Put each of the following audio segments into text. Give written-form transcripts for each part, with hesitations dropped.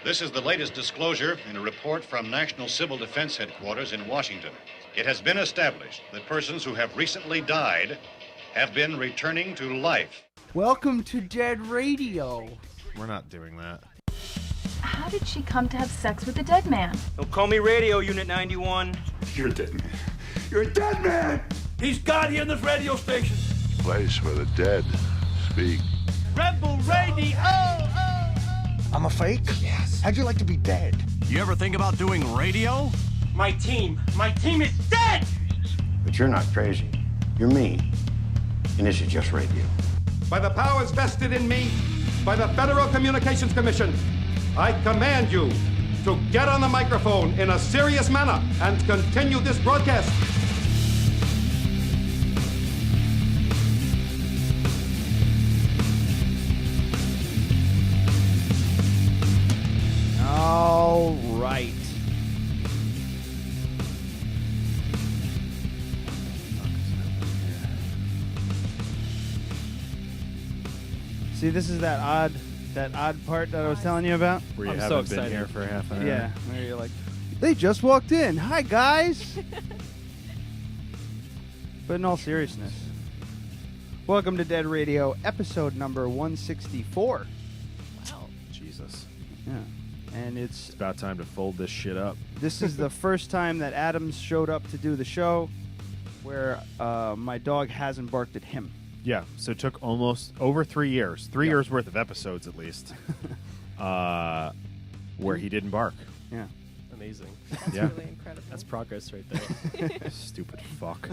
This is the latest disclosure in a report from National Civil Defense Headquarters in Washington. It has been established that persons who have recently died have been returning to life. Welcome to Dead Radio. We're not doing that. How did she come to have sex with a dead man? Don't call me Radio Unit 91. You're a dead man. You're a dead man! He's God here in this radio station. Place where the dead speak. Rebel Radio! I'm a fake? Yes. How'd you like to be dead? You ever think about doing radio? My team is dead! But you're not crazy. You're me. And this is just radio. By the powers vested in me by the Federal Communications Commission, I command you to get on the microphone in a serious manner and continue this broadcast. All right. See, this is that odd part that I was telling you about. Where you I'm haven't so been excited. here for half an hour. Yeah, where you're like, they just walked in. Hi, guys. But in all seriousness, welcome to Dead Radio, episode number 164. Wow. Jesus. Yeah, and It's about time to fold this shit up. this is the first time that Adams showed up to do the show where my dog hasn't barked at him. Yeah, so it took almost over 3 years. 3 years worth of episodes, at least, where he didn't bark. Yeah. Amazing. That's Yeah. really incredible. That's progress right there. Stupid fuck.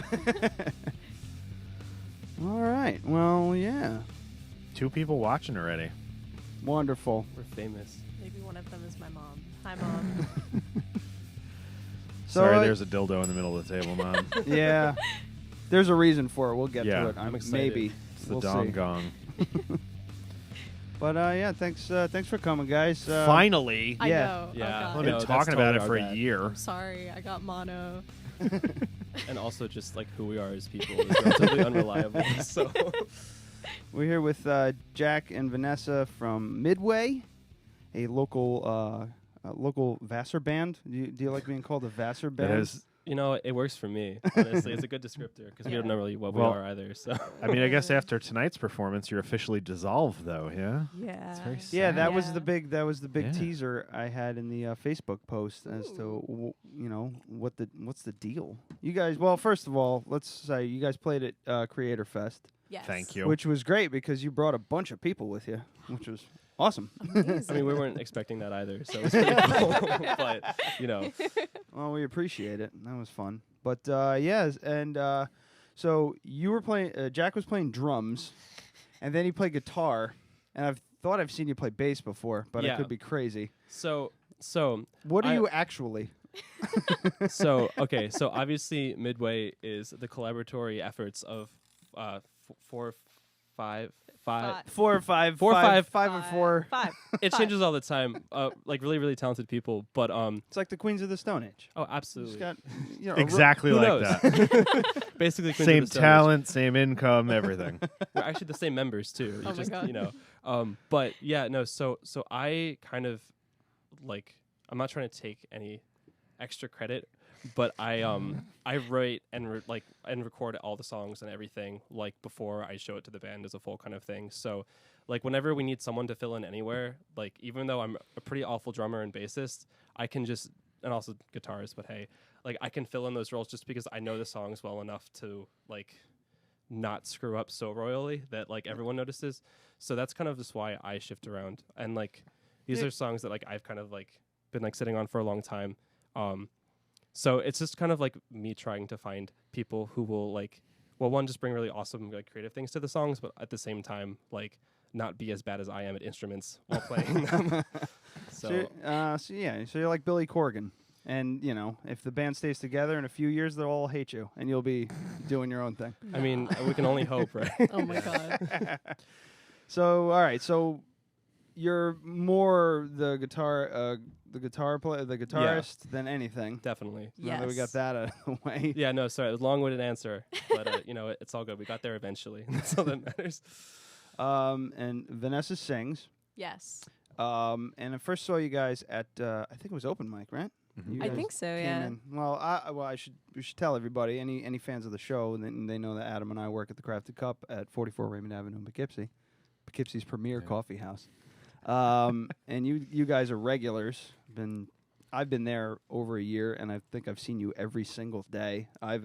All right. Well, yeah. 2 people watching already. Wonderful. We're famous. Maybe one of them is my mom. Hi, Mom. Sorry, there's a dildo in the middle of the table, Mom. Yeah. There's a reason for it. We'll get Yeah. to it. I'm excited. Maybe. It's the We'll dong see. gong. But yeah, thanks for coming, guys. Finally. I Yeah. know. Yeah. Oh, God. I've been No, talking that's about it totally for our a bad. year. I'm sorry. I got mono. And also just like who we are as people is relatively unreliable. So We're here with Jack and Vanessa from Midway, a local Vassar band. Do you like being called a Vassar band? That is, you know, it works for me. Honestly, it's a good descriptor because we don't know really what Well, we are either. So I mean, I guess after tonight's performance, you're officially dissolved, though, yeah? Yeah. very Yeah, that Yeah. was the big Yeah. teaser I had in the Facebook post as to what's the deal. You guys, well, first of all, let's say you guys played at Creator Fest, Yes. Thank you. which was great because you brought a bunch of people with you, which was awesome. I mean, we weren't expecting that either. So it was pretty cool. But you know, Well, we appreciate it. That was fun. But yes, and so you were playing. Jack was playing drums, and then he played guitar. And I've seen you play bass before, but I Yeah. could be crazy. so What are I- you actually? So obviously Midway is the collaboratory efforts of 4, 5. Four or five, Four or five. five or four. Five. It changes all the time. Like really, really talented people. But It's like the Queens of the Stone Age. oh, Just absolutely. got Exactly Who like knows? that. Basically, Queens Same of the Stone Age. talent, same income, everything. We're actually the same members too. You Oh my just, God. you know. But yeah, no. So I kind of like. I'm not trying to take any extra credit, but I write and and record all the songs and everything like before I show it to the band as a full kind of thing. So like whenever we need someone to fill in anywhere, like even though I'm a pretty awful drummer and bassist, I can just and also guitarist, but hey, like I can fill in those roles just because I know the songs well enough to like not screw up so royally that like everyone notices. So that's kind of just why I shift around. And like these are songs that like I've kind of like been like sitting on for a long time. So it's just kind of like me trying to find people who will like, well, one, just bring really awesome like creative things to the songs, but at the same time like not be as bad as I am at instruments while playing them. So you're like Billy Corgan. And, you know, if the band stays together in a few years, they'll all hate you, and you'll be doing your own thing. I mean, we can only hope, right? Oh, my God. So, all right. So you're more the guitarist than anything. Definitely. Now that we got that out of the way. Yeah, no, sorry. It was a long-winded answer. But, you know, it's all good. We got there eventually. That's all that matters. And Vanessa sings. Yes. And I first saw you guys at I think it was open mic, right? You I guys think so, came yeah. in. Well, we should tell everybody, any fans of the show, and they know that Adam and I work at the Crafted Cup at 44 Raymond Avenue in Poughkeepsie, Poughkeepsie's premier coffee house. And you guys are regulars. I've been there over a year, and I think I've seen you every single day I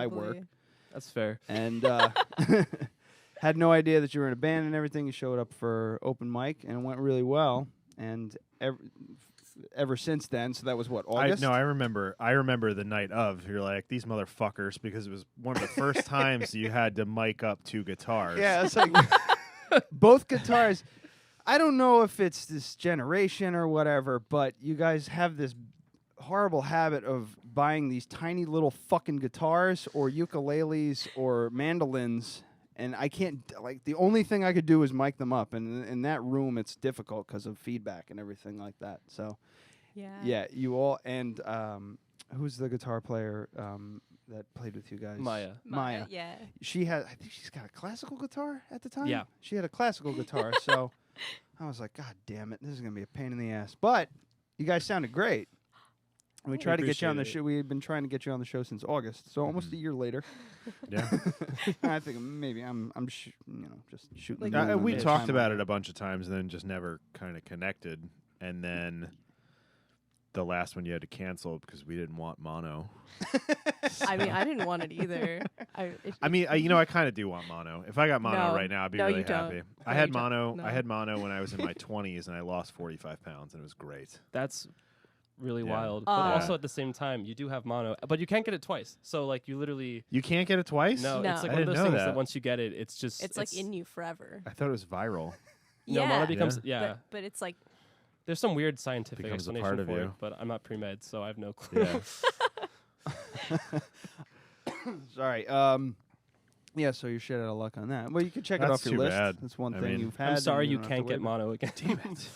work. That's fair. And had no idea that you were in a band and everything. You showed up for open mic, and it went really well. And ever since then, so that was what, August? I remember the night of. You're like, these motherfuckers, because it was one of the first times you had to mic up 2 guitars. Yeah, it's like both guitars. I don't know if it's this generation or whatever, but you guys have this horrible habit of buying these tiny little fucking guitars or ukuleles or mandolins, and I can't, like, the only thing I could do is mic them up, and in that room it's difficult because of feedback and everything like that. So, yeah, you all, and who's the guitar player that played with you guys? Maya, yeah. I think she's got a classical guitar at the time? Yeah. She had a classical guitar, so I was like, God damn it, this is going to be a pain in the ass. But you guys sounded great. And we tried to get you on the show. We had been trying to get you on the show since August, so almost a year later. Yeah. I think maybe I'm just shooting. Like we talked about it a bunch of times and then just never kind of connected. And then the last one you had to cancel because we didn't want mono. I mean, I didn't want it either. I kind of do want mono. If I got mono right now, I'd be really happy. I had mono when I was in my 20s, and I lost 45 pounds, and it was great. That's really wild. But also at the same time, you do have mono, but you can't get it twice. So like you literally can't get it twice. No. It's like one of those things that once you get it, it's like in you forever. I thought it was viral. No, mono becomes but it's like there's some weird scientific becomes explanation a part of for you. it, but I'm not pre-med, so I have no clue. Yeah. Sorry. Yeah, so you're shit out of luck on that. Well, you can check it off your list. Bad. That's one thing you've had. I'm sorry you can't get mono again. Damn it.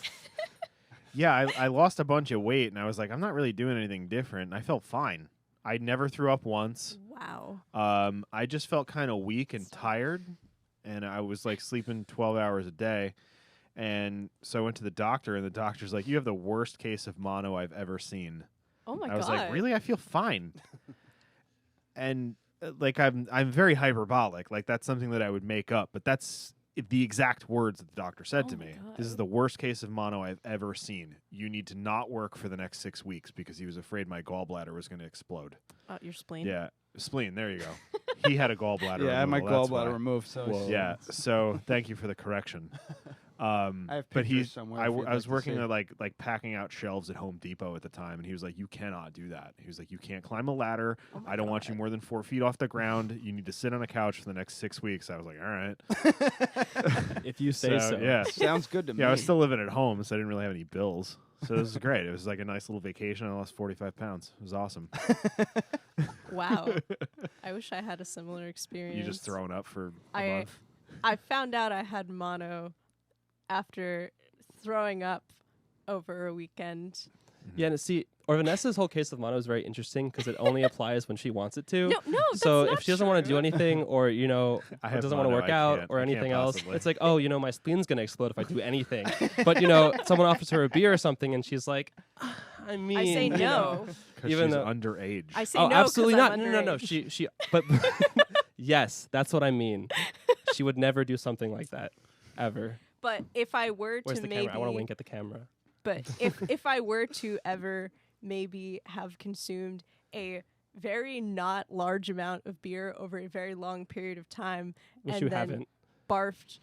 Yeah, I lost a bunch of weight, and I was like, I'm not really doing anything different. And I felt fine. I never threw up once. Wow. I just felt kind of weak and tired, and I was like sleeping 12 hours a day. And so I went to the doctor, and the doctor's like, you have the worst case of mono I've ever seen. Oh my God. I was like, really? I feel fine. And like I'm very hyperbolic. Like that's something that I would make up, but that's the exact words that the doctor said to me. God. This is the worst case of mono I've ever seen. You need to not work for the next 6 weeks because he was afraid my gallbladder was going to explode. Your spleen? Yeah. Spleen, there you go. He had a gallbladder removal. Yeah, I had my that's gallbladder why. removed. So yeah, so thank you for the correction. I have but pictures somewhere. I if you'd was like to working see. at like packing out shelves at Home Depot at the time, and he was like, "You cannot do that." He was like, "You can't climb a ladder. I don't want you more than 4 feet off the ground. You need to sit on a couch for the next 6 weeks." I was like, "All right." If you say so. Yeah, sounds good to me. Yeah, I was still living at home, so I didn't really have any bills. So this was great. It was like a nice little vacation. I lost 45 pounds. It was awesome. Wow. I wish I had a similar experience. You just throwing up for a month? I found out I had mono after throwing up over a weekend. Yeah, and see, or Vanessa's whole case of mono is very interesting because it only applies when she wants it to. No, that's so not if she doesn't want to do anything, or doesn't want to work out, or anything else, possibly. it's like, oh, my spleen's gonna explode if I do anything. But someone offers her a beer or something, and she's like, I mean, I say no. Because even she's though underage. I say oh, no, absolutely not. I'm No. underage. She. But yes, that's what I mean. She would never do something like that, ever. But if I were Where's to the maybe, camera? I want to wink at the camera. But if I were to ever maybe have consumed a very not large amount of beer over a very long period of time, Which and you then haven't. barfed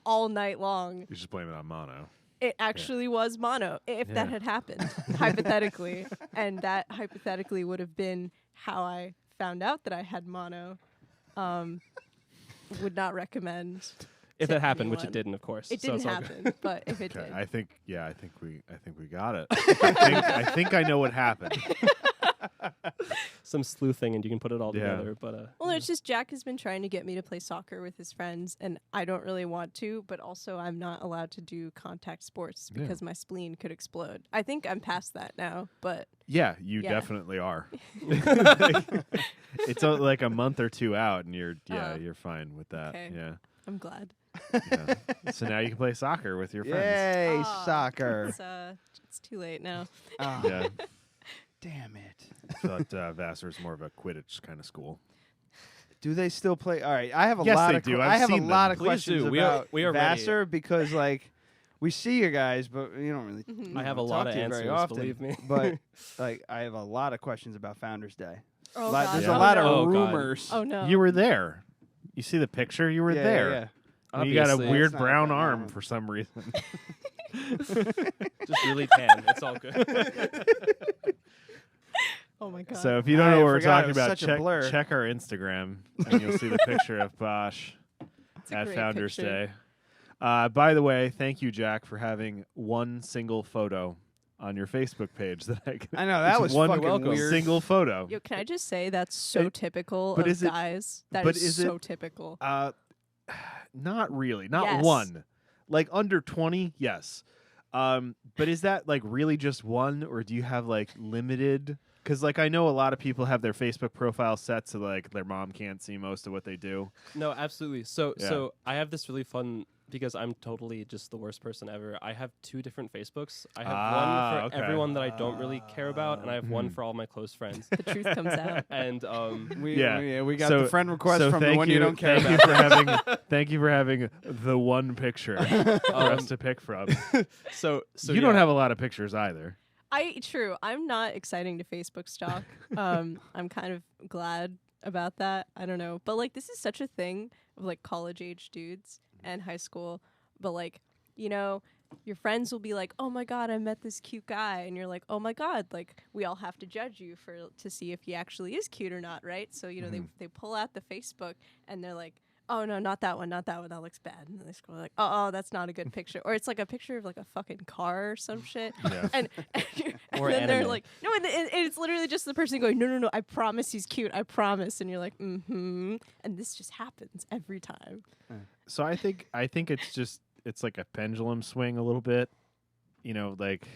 all night long, You just blame it on mono. it actually was mono. If that had happened, hypothetically, and that hypothetically would have been how I found out that I had mono, would not recommend. If to that happened, which it anyone. didn't, of course. It so didn't it's all good. happen, but if it Okay, did, I think we got it. I think I know what happened. Some sleuthing, and you can put it all Yeah. together. But well, it's just Jack has been trying to get me to play soccer with his friends, and I don't really want to, but also I'm not allowed to do contact sports because my spleen could explode. I think I'm past that now, but Yeah, you Yeah. definitely are. It's like a month or two out, and you're fine with that. Okay. Yeah. I'm glad. Yeah. So now you can play soccer with your friends. Yay, Aw, soccer. It's too late now. Oh, Yeah. damn it. I thought Vassar's more of a Quidditch kind of school. Do they still play? All right, I have a Yes, lot they of do. I I've have a seen lot them. of Please questions do. about We are ready. Vassar because like we see you guys, but you don't really. Mhm. you I have know, a lot talk of to you very answers, often. believe me. But like, I have a lot of questions about Founders Day. Oh, There's God. a lot no. of Oh, God. rumors. Oh no. You were there. You see the picture? You were Yeah, there. yeah. And you got a Obviously. weird It's not brown that arm long. for some reason. Just really tan. It's all good. Oh my god. So if you don't know I what we're forgot, talking it was about, such a blur. check our Instagram, and you'll see the picture of Bosch a at great Founders picture. Day. By the way, thank you, Jack, for having one single photo on your Facebook page that I could. I know that It's was one fucking weird. single photo. Yo, can I just say that's so typical but of is it- guys? That but is is so it- typical. Not really. Not Yes. one. Like under 20, yes. But is that like really just one, or do you have like limited? Because like I know a lot of people have their Facebook profile set so like their mom can't see most of what they do. No, absolutely. So Yeah. so I have this really fun because I'm totally just the worst person ever. I have 2 different Facebooks. I have one for everyone that I don't really care about, and I have one for all my close friends. The truth comes out. And We Yeah. got So- the friend request so from the thank one you don't care thank about. Thank you for having the one picture for us to pick from. so You don't have a lot of pictures either. True. I'm not exciting to Facebook stalk. I'm kind of glad about that. I don't know. But like this is such a thing of like college age dudes and high school. But like, you know, your friends will be like, "Oh my god, I met this cute guy." And you're like, "Oh my god, like we all have to judge you to see if he actually is cute or not, right?" So, you know, they pull out the Facebook and they're like, "Oh no, not that one, that looks bad." And then they scroll like, "Oh, that's not a good picture." Or it's like a picture of like a fucking car or some shit. Yeah. And Or then they're anime. like, no, and it's literally just the person going, no, I promise he's cute, I promise. And you're like, and this just happens every time. So I think it's like a pendulum swing a little bit. You know, like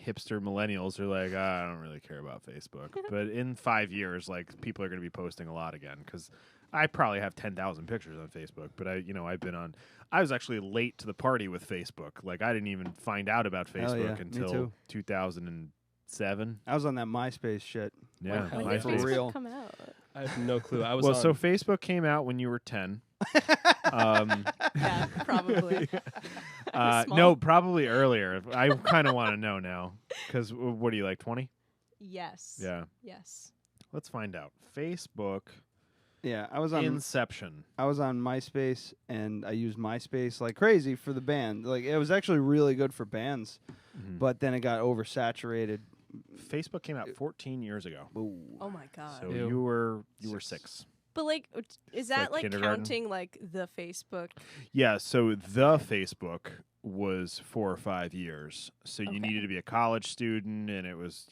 hipster millennials are like, I don't really care about Facebook. But in 5 years, like people are going to be posting a lot again because I probably have 10,000 pictures on Facebook. But I was actually late to the party with Facebook. Like I didn't even find out about Hell Facebook yeah, me until too. 2007. I was on that MySpace shit. Yeah, When MySpace. did Facebook For real. come out? I have no clue. I was Well, on. so Facebook came out when you were 10. Yeah, probably. Small. No, probably earlier. I kind of want to know now because what are you like 20? Yes. Yeah. Yes. Let's find out. Facebook Yeah, I was on Inception. I was on MySpace and I used MySpace like crazy for the band. Like it was actually really good for bands, but then it got oversaturated. Facebook came out 14 years ago. Oh my god. So Ew. you were 6. But like, is like that like kindergarten? counting like the Facebook? Yeah, so the Facebook was 4 or 5 years. So you Okay. needed to be a college student and it was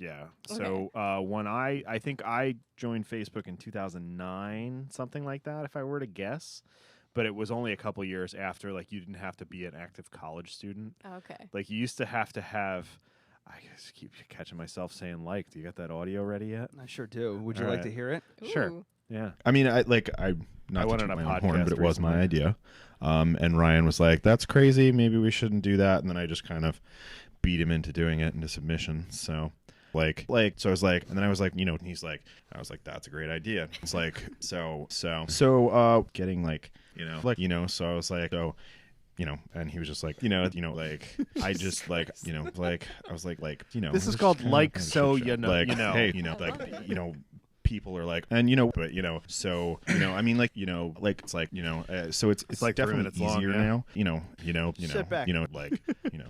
So when I think I joined Facebook in 2009, something like that if I were to guess. But it was only a couple years after like you didn't have to be an active college student. Okay. Like you used to have I just keep catching myself saying like, do you got that audio ready yet? I sure do. Would you All like right. to hear it? Sure. Ooh. Yeah. I mean, I I not to went toot on a my own horn, but podcast it was my recently. idea. And Ryan was like, "That's crazy. Maybe we shouldn't do that." And then I just kind of beat him into doing it into submission. So, so I was like, and then I was like, and he's like, I was like, "That's a great idea." It's like, so, getting so I was like, and he was just like, I just like, I was like, This is it's called kinda like shit so show. you know, like, you know. hey, I love it. people are like, and but so I mean, it's like so it's like 3 definitely minutes long, easier yeah. now. Sit back.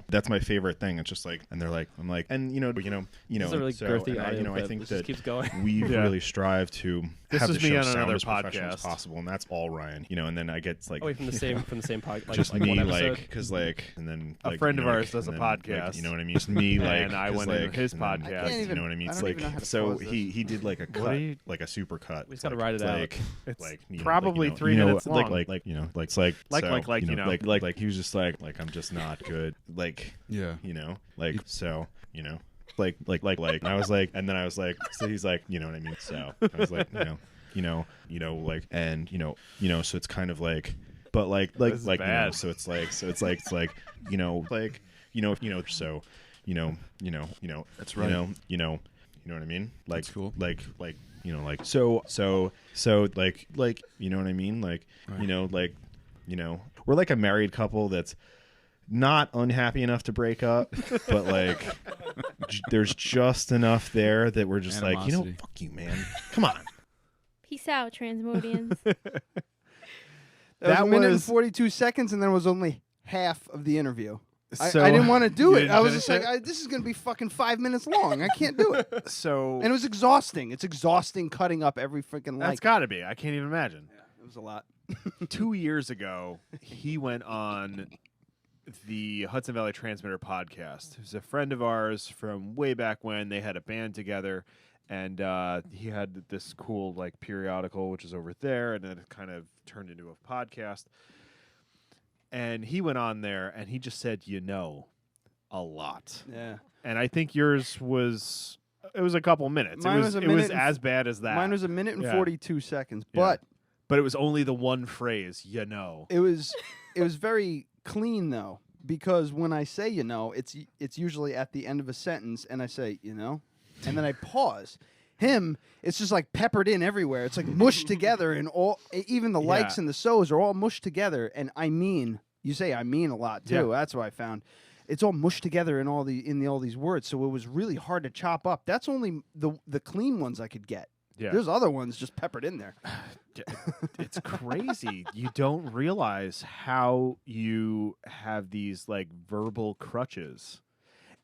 That's my favorite thing. It's just like, and they're like, I'm like, and This is a really so, girthy and I, audio I clip. think It just that keeps going. we Yeah. really strive to This have is the me show on sound another as professional as podcast. possible, and that's all Ryan. And then I get like, Oh, wait, from the same podcast. Like, just like me, one episode? like, because like, and then A like, friend of ours like, does a and then, like, podcast. you know what I mean? Just me, like, And I 'cause, went into like, his and then, podcast. I can't you know what I mean? I It's don't like, even know how to so pause this. he did like a What cut, are you- like a super cut. We just gotta like, write it out. like, It's like, probably 3 minutes long. like it's like Like, so, like, you know. like he was just like I'm just not good, like Yeah. like so like and I was like, and then I was like, so he's like, you know what I mean? So I was like, like, and so it's kind of like, but like This is you know, bad. so it's like you know, like you know, so you know, That's right. you know what I mean? Like That's cool. like you know, like so like you know what I mean? Like you know, we're like a married couple that's not unhappy enough to break up, but like there's just enough there that we're just like, you know, Animosity. fuck you, man. Come on. Peace out, Transmodians. That was a minute and was- 42 seconds, and then it was only half of the interview. So- I didn't want to do You it. didn't I was finish just like, it? this is going to be fucking 5 minutes long. I can't do it. So And it was exhausting. It's exhausting cutting up every freaking that's like. got to be. I can't even imagine. It was a lot. 2 years ago, he went on the Hudson Valley Transmitter podcast. Who's a friend of ours from way back when. They had a band together, and he had this cool like periodical, which is over there, and then it kind of turned into a podcast. And he went on there, and he just said, you know, a lot. Yeah. And I think yours was. It was a couple minutes. Mine it was a was minute and as bad as that. Mine was a minute and Yeah. 42 seconds, Yeah. but it was only the one phrase, you know. it was very clean though, because when I say you know, it's usually at the end of a sentence, and I say you know, and then I pause. Him, it's just like peppered in everywhere. It's like mushed together, and all even the likes Yeah. and the so's are all mushed together. And I mean, you say I mean a lot too. Yeah. That's what I found. It's all mushed together in all these words, so it was really hard to chop up. That's only the clean ones I could get. Yeah. There's other ones just peppered in there. It's crazy. You don't realize how you have these like verbal crutches.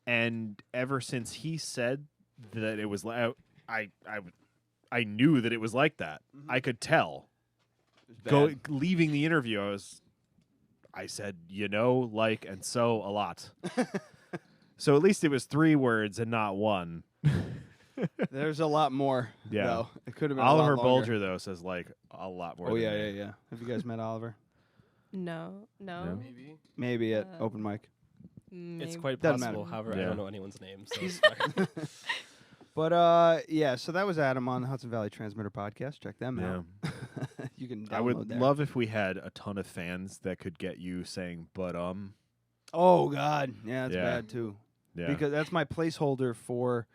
And ever since he said that it was I knew that it was like that. I could tell. Leaving the interview, I said, you know, like, and so a lot. So at least it was 3 words and not 1. There's a lot more. Yeah. though. It could have been Oliver a lot longer. Bulger though says like a lot more. Oh than yeah, me. yeah. Have you guys met Oliver? No. Maybe at open mic. It's quite Doesn't possible. matter. However, I Yeah. don't know anyone's name. So it's fine. But yeah, so that was Adam on the Hudson Valley Transmitter podcast. Check them Yeah. out. You can download I would there. love if we had a ton of fans that could get you saying "but." Oh God, yeah, that's Yeah. bad too. Yeah. Because that's my placeholder for.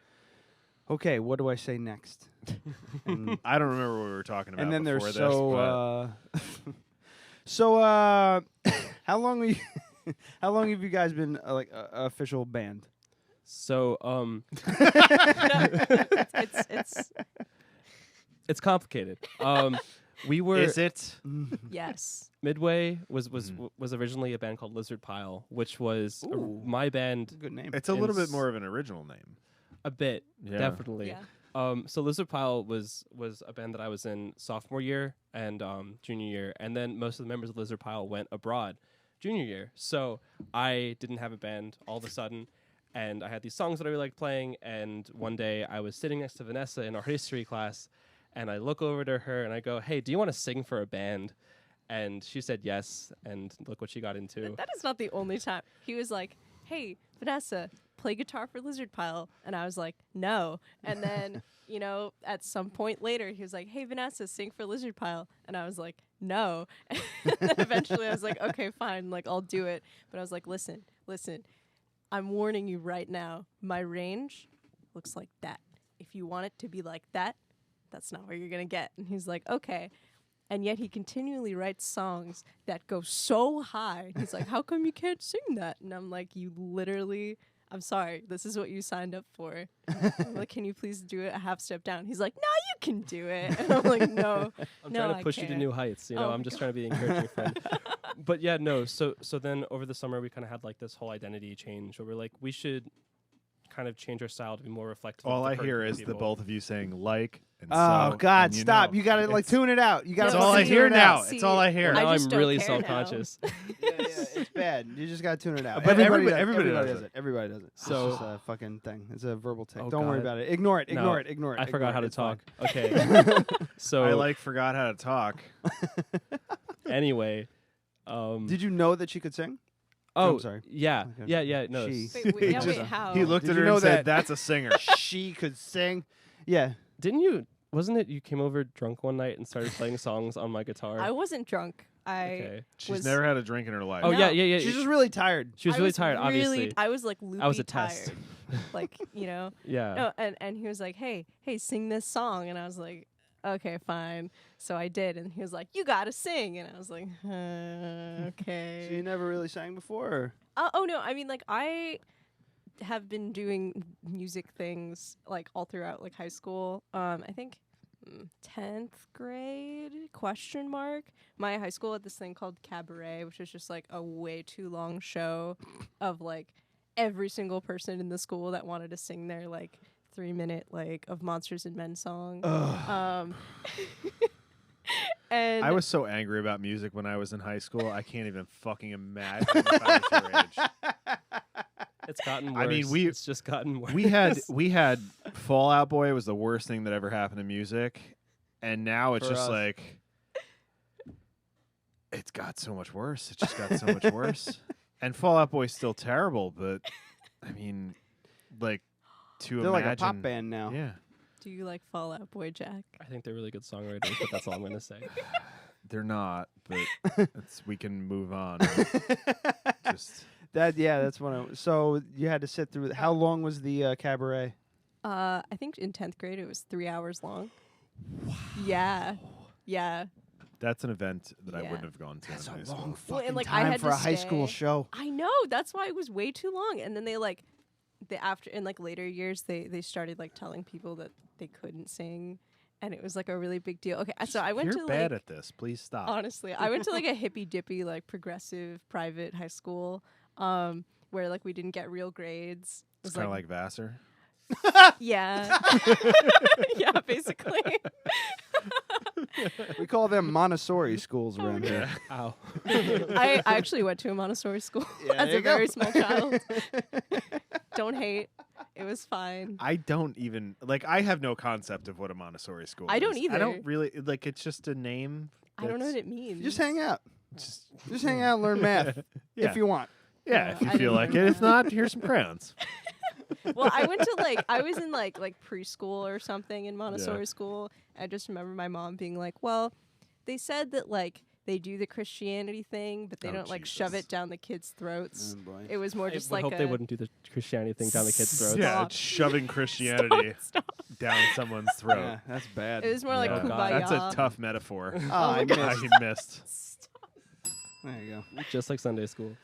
Okay, what do I say next? And, I don't remember what we were talking about. and then before there's this, so how long are you? How long have you guys been like a official band? So it's complicated. We were. Is it? Yes. Midway was originally a band called Lizard Pile, which was my band. Good name. It's a little bit more of an original name. A bit, Yeah. definitely. Yeah. So Lizard Pile was a band that I was in sophomore year and junior year, and then most of the members of Lizard Pile went abroad junior year. So I didn't have a band all of a sudden, and I had these songs that I really liked playing. And one day I was sitting next to Vanessa in our history class, and I look over to her and I go, "Hey, do you want to sing for a band?" And she said yes, and look what she got into. That is not the only time. He was like, "Hey, Vanessa, play guitar for Lizard Pile." And I was like, "No." And then, at some point later, he was like, "Hey, Vanessa, sing for Lizard Pile." And I was like, "No." And then eventually I was like, "Okay, fine, like I'll do it." But I was like, listen, I'm warning you right now. My range looks like that. If you want it to be like that, that's not what you're going to get. And he's like, "Okay." And yet he continually writes songs that go so high. He's like, "How come you can't sing that?" And I'm like, "You literally, I'm sorry, this is what you signed up for." I'm like, "Can you please do it a half step down?" He's like, "No, you can do it." And I'm like, "No, I'm no, trying to I push you to can't." new heights. Oh I'm my just trying to be the encouraging friend. But yeah, no. So then over the summer, we kind of had like this whole identity change where we're like, we should kind of change our style to be more reflective. All of I the hear current is the people. both of you saying like. And Oh so, God, and stop! know. You gotta like It's- tune it out. You gotta. It's all I fucking hear tune it now. out. It's all I hear. Now I I'm just don't really care self-conscious. Yeah, it's bad. You just gotta tune it out. But everybody does does it. Everybody does it. So- it's just a fucking thing. It's a verbal tick. Oh, Don't worry God. about it. Ignore it. Ignore No, it. Ignore it. I forgot how to It's fine. talk. Okay. So I forgot how to talk. anyway, Did you know that she could sing? oh, I'm sorry. yeah, Okay. yeah. No, She. Wait, how? He looked Did at you her know and said, that- "That's a singer." She could sing. Yeah. didn't you? Wasn't it you came over drunk one night and started playing songs on my guitar? I wasn't drunk. She's never had a drink in her life. Oh yeah. She's just really tired. She was really tired. Obviously, I was like loopy I was a tired. test. Like, you know. Yeah. No, and he was like, hey, sing this song, and I was like, okay, fine. So I did, and he was like, you gotta sing, and I was like, okay. So you never really sang before? Or? Oh no, I mean, like, I have been doing music things like all throughout like high school. I think 10th grade ? My high school had this thing called cabaret, which was just like a way too long show of like every single person in the school that wanted to sing their like 3-minute like of Monsters and Men song. And I was so angry about music when I was in high school. I can't even fucking imagine if I was your age. It's gotten worse. I mean, it's just gotten worse. We had Fall Out Boy was the worst thing that ever happened to music, and now it's For just us. like it's got so much worse. It just got so much worse. And Fall Out Boy's still terrible, but I mean, like to They're imagine like a pop band now. Yeah, do you like Fall Out Boy, Jack? I think they're really good songwriters, but that's all I'm gonna say. they're not, but we can move on. Just. That's what so you had to sit through. How long was the cabaret? I think in 10th grade it was 3 hours long. Wow. Yeah. That's an event that I Yeah. wouldn't have gone to. That's in a high long school. fucking and, like, time I had for to a high school stay. show. I know, that's why it was way too long. And then they like after in like later years they started like telling people that they couldn't sing, and it was like a really big deal. Okay, so I went You're to bad like, at this. Please stop. honestly, I went to like a hippy dippy like progressive private high school where like we didn't get real grades. It It's was kind of like Vassar. yeah. Yeah, basically. We call them Montessori schools around here. Ow. I actually went to a Montessori school Yeah, as there a you go. very small child. Don't hate. It was fine. I don't even like. I have no concept of what a Montessori school. I don't is. either. I don't really like. It's just a name. I don't know what that's- it means. Just hang out. Just Just hang out and learn math Yeah. if you want. Yeah, No, if you I feel didn't like learn it. If that. not, here's some crayons. Well, I went to like I was in like preschool or something in Montessori Yeah. school. I just remember my mom being like, "Well, they said that like they do the Christianity thing, but they Oh, don't like shove Jesus. it down the kids' throats. Oh, boy. It was more I just would like hope a they wouldn't do the Christianity thing down the kids' throats. Yeah, Stop. it's shoving Christianity down someone's throat. Yeah, that's bad. It was more like Yeah. kumbaya. That's a tough metaphor. Oh, I missed. He missed. There you go. Just like Sunday school.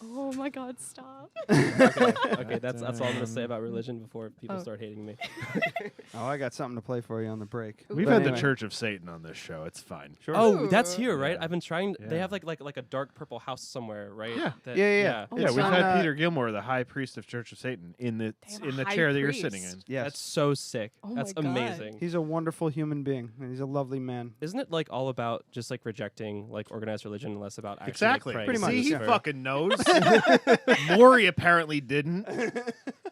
Oh my God! Stop. Okay, that's all I'm gonna say about religion before people Oh. start hating me. Oh, I got something to play for you on the break. We've But had anyway. the Church of Satan on this show. It's fine. Sure. Oh, that's Ooh. here, right? Yeah. I've been trying. They Yeah. have like a dark purple house somewhere, right? Yeah. That- Yeah. Oh, Yeah, It's we've on, had Peter Gilmore, the high priest of Church of Satan, in the They have a in the high chair that you're priest. sitting in. Yes. That's so sick. Oh That's my God. amazing. He's a wonderful human being, and he's a lovely man. Isn't it like all about just like rejecting like organized religion and less about actually Exactly. Like, Pretty praying much, See, he yeah. for- fucking knows. Maury apparently didn't.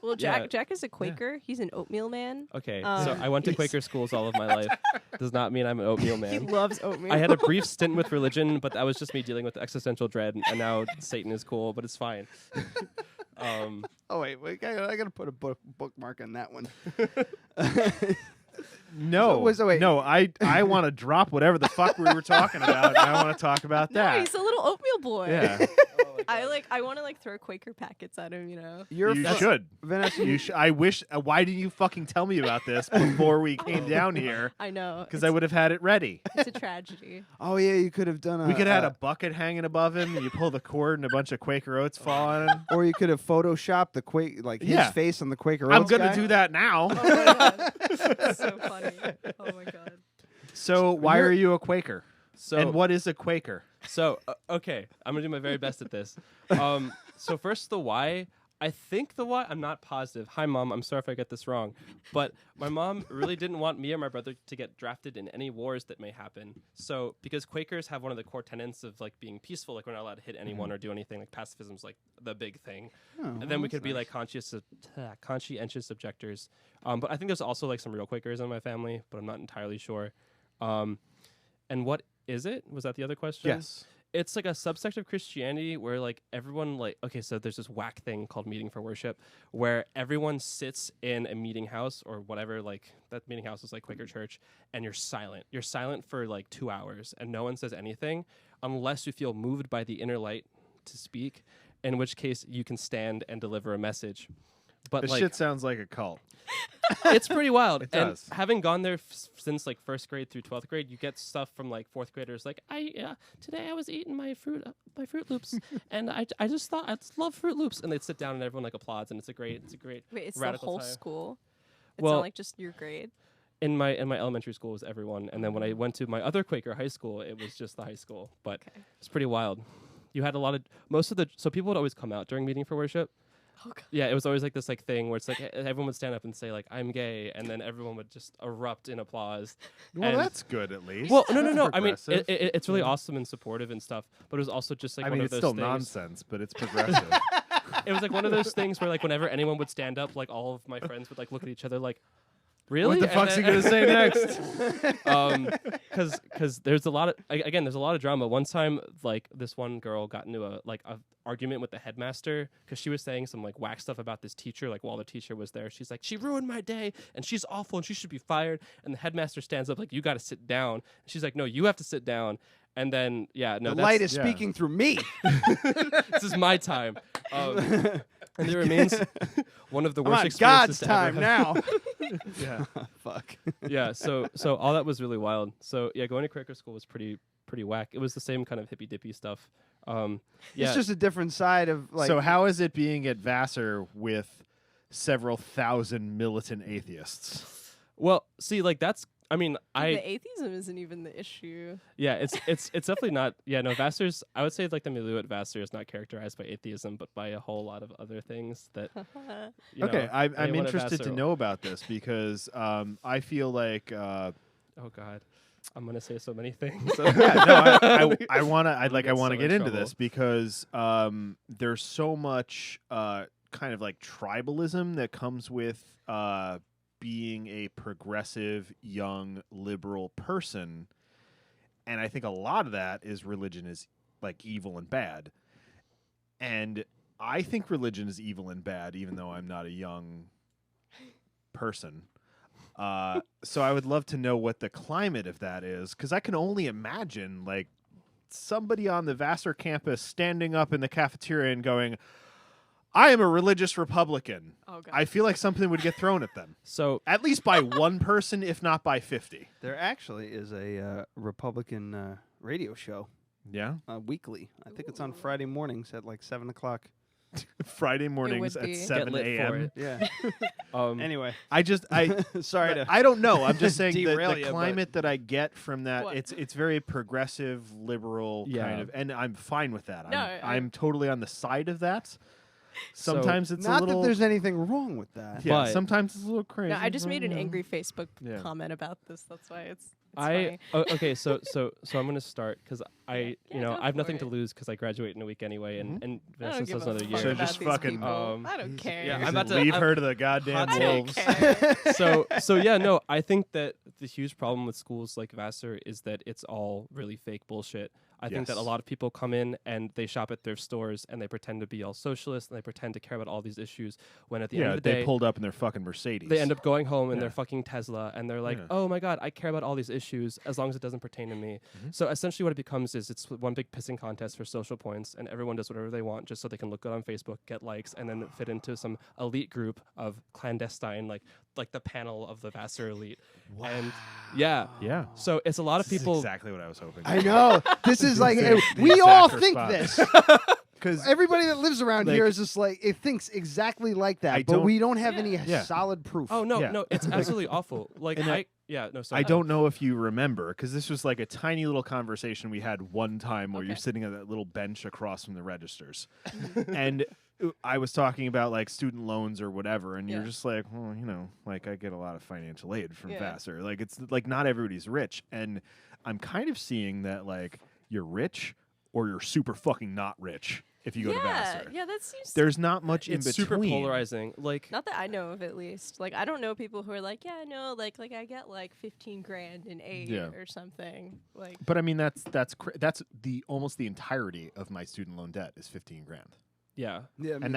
Well, Yeah. Jack is a Quaker. He's an Oatmeal Man. Okay, Um, so I went to Yes. Quaker schools all of my life. Does not mean I'm an oatmeal He man. loves oatmeal. I had a brief stint with religion, but that was just me dealing with existential dread, and now Satan is cool, but it's fine. Oh wait, I gotta put a bookmark on that one. No, So wait. no. I want to drop whatever the fuck we were talking about. And I want to talk about No, that. he's a little oatmeal boy. Yeah, I want to like throw Quaker packets at him. You know. You're you fu- should. Vanessa. You I wish. Why didn't you fucking tell me about this before we came down here? I know. Because I would have had it ready. It's a tragedy. Oh yeah, you could have done a. We could have had a bucket hanging above him, and you pull the cord, and a bunch of Quaker Oats fall on him. or you could have photoshopped the his Yeah. face on the Quaker I'm Oats gonna guy. do that now. Oh my God. That's so funny. Oh my God. So why are you a Quaker? So And what is a Quaker? So okay, I'm gonna do my very best at this. So first the why. I think the why. I'm not positive. Hi, Mom. I'm sorry if I get this wrong, but my mom really didn't want me or my brother to get drafted in any wars that may happen. So because Quakers have one of the core tenets of like being peaceful, like we're not allowed to hit anyone or do anything. Like pacifism's like the big thing, and then we could be like conscientious objectors. But I think there's also like some real Quakers in my family, but I'm not entirely sure. And what is it? Was that the other question? Yes. It's like a subsect of Christianity where like everyone like, okay, so there's this whack thing called meeting for worship where everyone sits in a meeting house or whatever, like that meeting house is like Quaker church, and you're silent. You're silent for like 2 hours and no one says anything. unless you feel moved by the inner light to speak, in which case you can stand and deliver a message. But This shit sounds like a cult. It's pretty wild. It and does. having gone there since like 1st grade through 12th grade, you get stuff from like 4th graders like, today I was eating my Fruit Loops, and I just thought I love Fruit Loops, and they'd sit down and everyone like applauds, and it's a great Wait, it's the radical whole time. school. It's Well, not like just your grade. In my elementary school was everyone, and then when I went to my other Quaker high school, it was just the high school. But it's pretty wild. You had a lot of so people would always come out during meeting for worship. Oh, God. Yeah, it was always like this like thing where it's like everyone would stand up and say like I'm gay, and then everyone would just erupt in applause. Well, And- that's good at least. Well, no. That's I mean, progressive. it's really awesome and supportive and stuff, but it was also just like I one mean, of it's those still things. nonsense, but it's progressive. It was like one of those things where like whenever anyone would stand up, like all of my friends would like look at each other like, really? What the fuck's he gonna say next? Because there's a lot of there's a lot of drama. One time, like this one girl got into a argument with the headmaster because she was saying some like whack stuff about this teacher. Like while the teacher was there, she's like, she ruined my day and she's awful and she should be fired. And the headmaster stands up like, you got to sit down. And she's like, no, you have to sit down. And then the light is speaking through me. This is my time. And there remains one of the I'm worst on experiences God's to ever time have. now. Yeah. Fuck. Yeah. So all that was really wild. So yeah, going to Quaker school was pretty whack. It was the same kind of hippy dippy stuff. Yeah. It's just a different side of like. So how is it being at Vassar with several thousand militant atheists? Well, see, like that's. I mean, the atheism isn't even the issue. Yeah, it's definitely not. Yeah, no, Vassar's. I would say like the milieu at Vassar is not characterized by atheism, but by a whole lot of other things that. Okay, I'm anyone at interested to Vassar- know about this because I feel like. Oh God, I'm gonna say so many things. I want to get into trouble. this because there's so much kind of like tribalism that comes with being a progressive young liberal person, and I think a lot of that is religion is like evil and bad, and I think religion is evil and bad even though I'm not a young person. So I would love to know what the climate of that is, because I can only imagine like somebody on the Vassar campus standing up in the cafeteria and going, I am a religious Republican. Oh, God. I feel like something would get thrown at them. So at least by one person, if not by 50. There actually is a Republican radio show. Yeah? Weekly. I think it's on Friday mornings at like 7 o'clock. Friday mornings at 7 a.m. Yeah. Anyway, I sorry to. I don't know. I'm just saying derail the ya, but- climate that I get from that What? it's very progressive, liberal Yeah. kind of, and I'm fine with that. No, I'm totally on the side of that. Sometimes it's a Not little. that there's anything wrong with that. Yeah, But- sometimes it's a little crazy. No, I just made an but, you know. angry Facebook Yeah. comment about this. That's why it's funny. Okay, so I'm gonna start because I Yeah, I go have for nothing it. to lose because I graduate in a week anyway, and I Vanessa don't still give has a another fuck year. So about just these fucking- people. I don't care. Yeah, Just I'm about to leave I'm- her to the goddamn I don't wolves. care. so yeah, no, I think that the huge problem with schools like Vassar is that it's all really fake bullshit. I think that a Yes. lot of people come in and they shop at thrift stores and they pretend to be all socialist and they pretend to care about all these issues when at the end Yeah, of the they day pulled up in their fucking Mercedes. they end up going home in Yeah. their fucking Tesla and they're like, Yeah. oh my God, I care about all these issues as long as it doesn't pertain to me. So essentially what it becomes is it's one big pissing contest for social points and everyone does whatever they want just so they can look good on Facebook, get likes, and then fit into some elite group of clandestine, like the panel of the Vassar elite. Wow. And yeah. Yeah. So it's a lot of This is people. exactly what I was hoping. I know. This is like The we all exact think response. this. Because Everybody that lives around Like- here is just like it thinks exactly like that, I but don't- we don't have any Yeah. solid proof. Oh no, Yeah. no, it's absolutely awful. Like And sorry. I don't know if you remember, because this was like a tiny little conversation we had one time where you're sitting at that little bench across from the registers. And I was talking about like student loans or whatever, and you're Yeah. just like, well, you know, like I get a lot of financial aid from Yeah. Vassar. Like it's like not everybody's rich. And I'm kind of seeing that like you're rich or you're super fucking not rich if you go to Vassar. Yeah, that seems. There's not much in It's between. super polarizing. Like Not that I know of, at least. Like, I don't know people who are like, yeah, no, like I get like 15 grand in aid Yeah. or something. Like, But I mean, that's the almost the entirety of my student loan debt is 15 grand. yeah. Yeah, And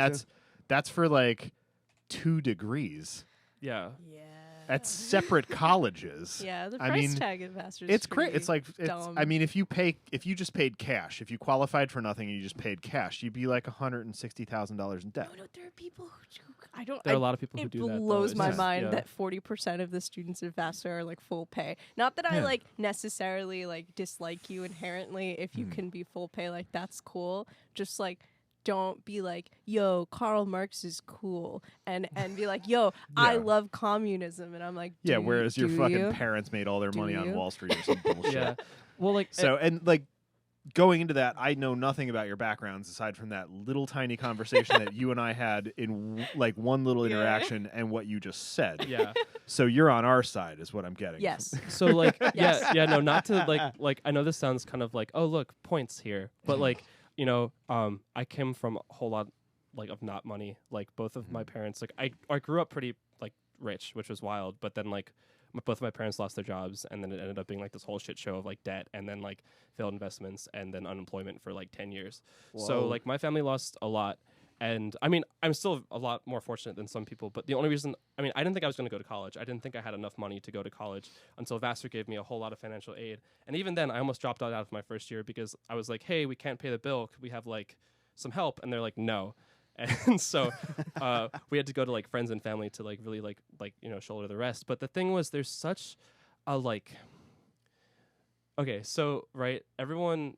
that's for like 2 degrees. Yeah. yeah. at separate colleges. Yeah, the I price mean, tag at Vassar's it's is great. pretty It's like dumb. I mean, if you just paid cash, if you qualified for nothing and you just paid cash, you'd be like $160,000 in debt. No, there are people who I don't. There are a lot of people who do that, It though. blows It's my just- mind yeah. that 40% of the students at Vassar are like full pay. Not that I Yeah. like necessarily like dislike you inherently. If you can be full pay, like that's cool. Just like don't be like, yo, Karl Marx is cool, and be like, yo, I Yeah. love communism, and I'm like, Yeah, do whereas your do fucking you? parents made all their Do money on you? Wall Street or some bullshit. Yeah. Well, like So and like going into that, I know nothing about your backgrounds aside from that little tiny conversation that you and I had in like one little Yeah. interaction and what you just said. Yeah. So you're on our side, is what I'm getting. Yes. So like Yes. yeah, no, not to like I know this sounds kind of like, oh look, points here. But like, you know, I came from a whole lot like of not money. Like both of my parents, like I grew up pretty like rich, which was wild, but then like both of my parents lost their jobs, and then it ended up being like this whole shit show of like debt and then like failed investments and then unemployment for like 10 years. So Whoa. like my family lost a lot. And I mean, I'm still a lot more fortunate than some people, but the only reason, I mean, I didn't think I was going to go to college. I didn't think I had enough money to go to college until Vassar gave me a whole lot of financial aid. And even then, I almost dropped out of my first year because I was like, hey, we can't pay the bill. Could we have like some help? And they're like, no. And so we had to go to like friends and family to like really like you know, shoulder the rest. But the thing was, there's such a like, okay, so right, everyone,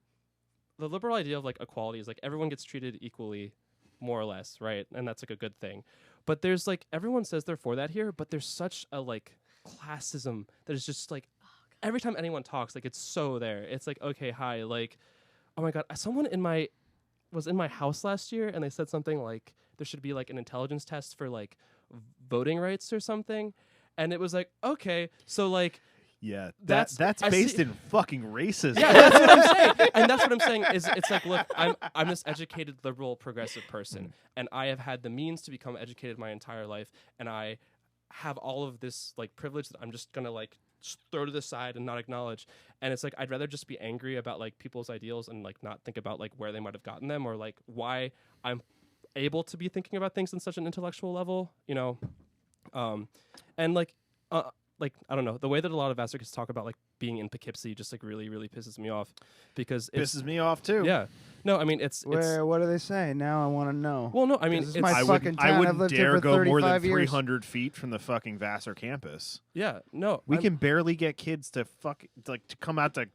the liberal idea of like equality is like everyone gets treated equally, more or less, right? And that's like a good thing. But there's like, everyone says they're for that here, but there's such a like classism that is just like, every time anyone talks, like it's so there. It's like, okay, hi, like, oh my God, someone was in my house last year and they said something like there should be like an intelligence test for like voting rights or something. And it was like, okay, so like, Yeah, That's- that's I based see- in fucking racism. yeah, that's what I'm saying. And that's what I'm saying is it's like, look, I'm this educated, liberal, progressive person, and I have had the means to become educated my entire life, and I have all of this like privilege that I'm just gonna like just throw to the side and not acknowledge. And it's like I'd rather just be angry about like people's ideals and like not think about like where they might have gotten them or like why I'm able to be thinking about things on such an intellectual level, you know. And like I don't know, the way that a lot of Vassar kids talk about like being in Poughkeepsie just like really, really pisses me off because it's Pisses me off too. yeah. No, I mean it's What do they say? Now I want to know. well, no, I mean 'Cause it's it's, my I fucking wouldn't, town. I I've wouldn't lived here dare for go more than 35 years. 300 feet from the fucking Vassar campus. yeah, no, We I'm- can barely get kids to to come out to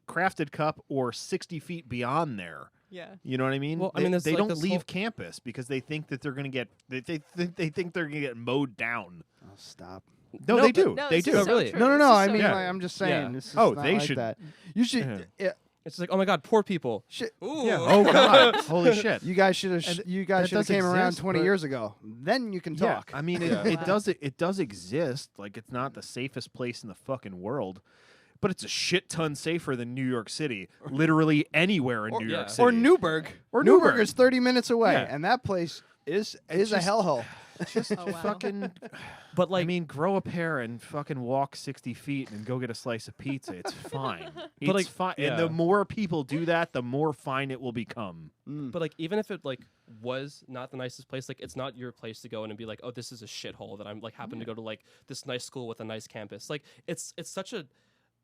Crafted Cup or 60 feet beyond there. Yeah. You know what I mean? Well, I mean, there's they like don't this leave whole- campus because they think that they're gonna get they think they're gonna get mowed down. Oh, stop. No, No, they but- do. No, they this do. is No, so really. true. No, no, This no. is I so mean, Yeah. like, I'm just saying. Yeah. This is Oh, not they like should- that. You should. Yeah. Yeah, it's just like, oh my God, poor people. shit. Ooh. Yeah. Oh God. Holy shit. You guys should have. And You guys that should have does came around exist, 20 but- years ago. Then you can talk. I mean, Yeah. it does exist. Like, it's not the safest place in the fucking world, but it's a shit ton safer than New York City. Literally anywhere in New yeah. York City. Or Newburgh. Or Newburgh Newburgh. is 30 minutes away, Yeah. and that place is a just- hellhole. Just Oh, wow. fucking. But like, I mean, grow a pair and fucking walk 60 feet and go get a slice of pizza. It's fine. It's like, fine. yeah. And the more people do that, the more fine it will become. but like, even if it like was not the nicest place, like it's not your place to go in and be like, oh, this is a shithole that I'm like happen to go to like this nice school with a nice campus. Like it's such a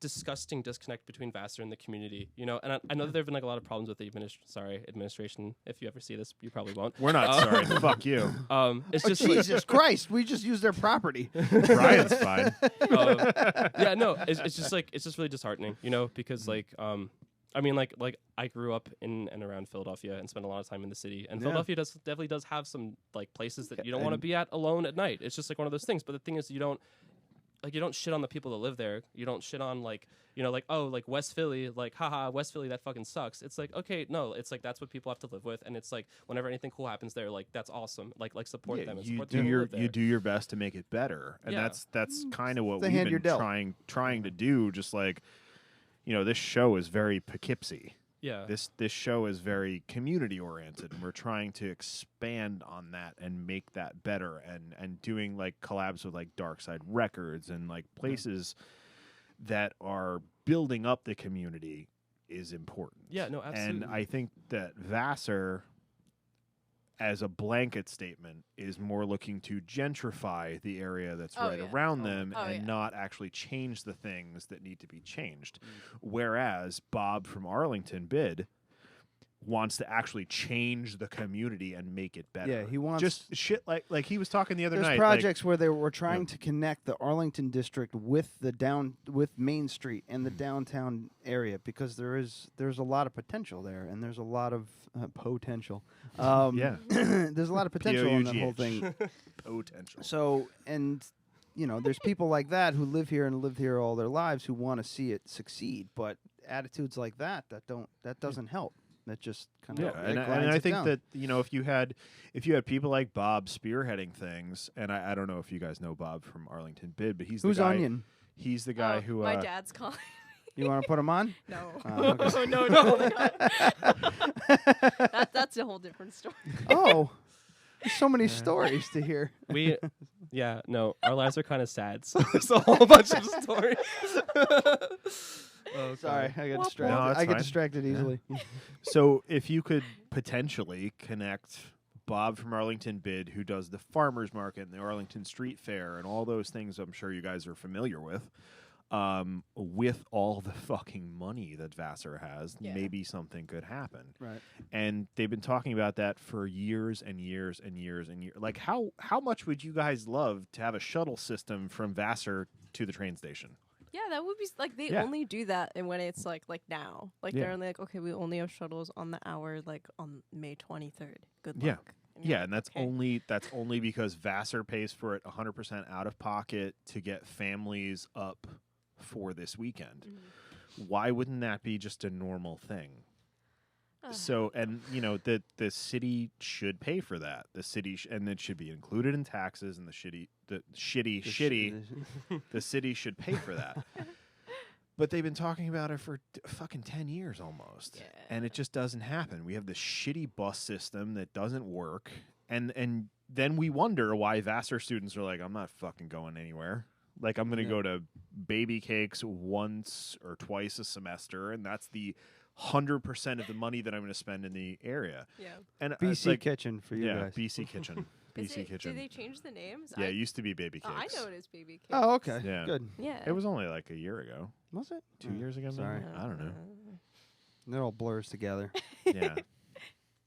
disgusting disconnect between Vassar and the community, you know. And I know that there have been like a lot of problems with the administration. If you ever see this, you probably won't. We're not sorry. Fuck you. It's Oh, just like, Jesus Christ! We just used their property. Brian's fine. yeah, no, it's just like it's just really disheartening, you know, because like I mean like I grew up in and around Philadelphia and spent a lot of time in the city, and Yeah. Philadelphia definitely does have some like places that you don't want to And- be at alone at night. It's just like one of those things. But the thing is, you don't shit on the people that live there. You don't shit on like, you know, like, oh, like West Philly, like, haha, West Philly, that fucking sucks. It's like, okay, no, it's like that's what people have to live with, and it's like whenever anything cool happens there, like that's awesome. Like support Yeah, them and you support do the people who your live there. you do your best to make it better, and Yeah. that's kind of what the we've hand you're been dealt. trying to do. Just like, you know, this show is very Poughkeepsie. Yeah. This show is very community oriented, and we're trying to expand on that and make that better, and doing like collabs with like Dark Side Records and like places that are building up the community is important. Yeah, no, absolutely. And I think that Vassar, as a blanket statement, is more looking to gentrify the area that's Oh, right yeah. around them Oh, and yeah. not actually change the things that need to be changed. Whereas Bob from Arlington Bid wants to actually change the community and make it better. Yeah, he wants just shit like he was talking the other There's night. projects where they were trying to connect the Arlington district with with Main Street and the downtown area because there's a lot of potential there and there's a lot of potential. Yeah. There's a lot of potential in that whole POUGH. thing. Potential. So there's people like that who live here and lived here all their lives who want to see it succeed, but attitudes like that doesn't help. That just kind of and I think that if you had people like Bob spearheading things, and I don't know if you guys know Bob from Arlington Bid, but he's Who's the guy. Onion? He's the guy who My dad's calling. You want to put him on? No. Okay. No. That's a whole different story. Oh, there's so many stories to hear. Our lives are kind of sad, so there's a whole bunch of stories. Oh, sorry, I get distracted. No, it's I get fine. distracted easily. So if you could potentially connect Bob from Arlington Bid, who does the farmers market and the Arlington Street Fair and all those things I'm sure you guys are familiar with all the fucking money that Vassar has, maybe something could happen. Right. And they've been talking about that for years and years and years and years. Like, how much would you guys love to have a shuttle system from Vassar to the train station? Yeah, that would be like they only do that, and when it's like now, they're only like, okay, we only have shuttles on the hour like on May 23rd. Good luck. And that's only because Vassar pays for it 100% out of pocket to get families up for this weekend. Why wouldn't that be just a normal thing? So, and the city should pay for that. The city and it should be included in taxes, and the city should pay for that. But they've been talking about it for fucking 10 years almost, and it just doesn't happen. We have this shitty bus system that doesn't work, and then we wonder why Vassar students are like, I'm not fucking going anywhere. Like, I'm going to go to Baby Cakes once or twice a semester, and that's the 100% of the money that I'm going to spend in the area. Yeah. And BC Kitchen for you guys. BC Kitchen. BC Kitchen. Did they change the names? Yeah, it used to be Baby Cakes. I know it is Baby Cakes. Oh, okay. Yeah. Good. Yeah. It was only like a year ago. Was it? 2 years ago? Sorry. Maybe? I don't know. It all blurs together. Yeah.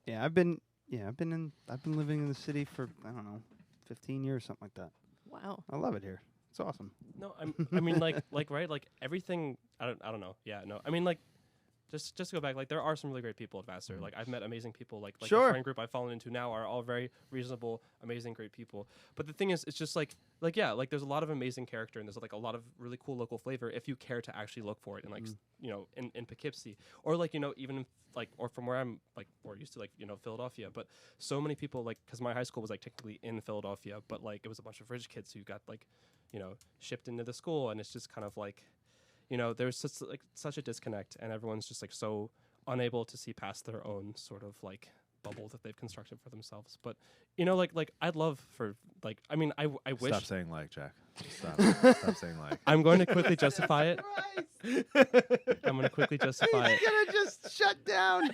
Yeah, I've been living in the city for, I don't know, 15 years, something like that. Wow. I love it here. It's awesome. No, I mean, like right, like everything. I don't know. Yeah, no. I mean, like, just to go back, like there are some really great people at Vassar. Like I've met amazing people. Like the friend group I've fallen into now are all very reasonable, amazing, great people. But the thing is, it's just like there's a lot of amazing character and there's like a lot of really cool local flavor if you care to actually look for it. And like in Poughkeepsie or like even or from where I'm like or used to Philadelphia. But so many people because my high school was like technically in Philadelphia, but like it was a bunch of rich kids who got shipped into the school, and it's just kind of like. There's such a disconnect, and everyone's just like so unable to see past their own sort of like bubble that they've constructed for themselves. But I'd love for I wish. Stop saying like, Jack. Stop saying like. I'm going to quickly justify it. I'm going to quickly justify it. He's gonna just shut down.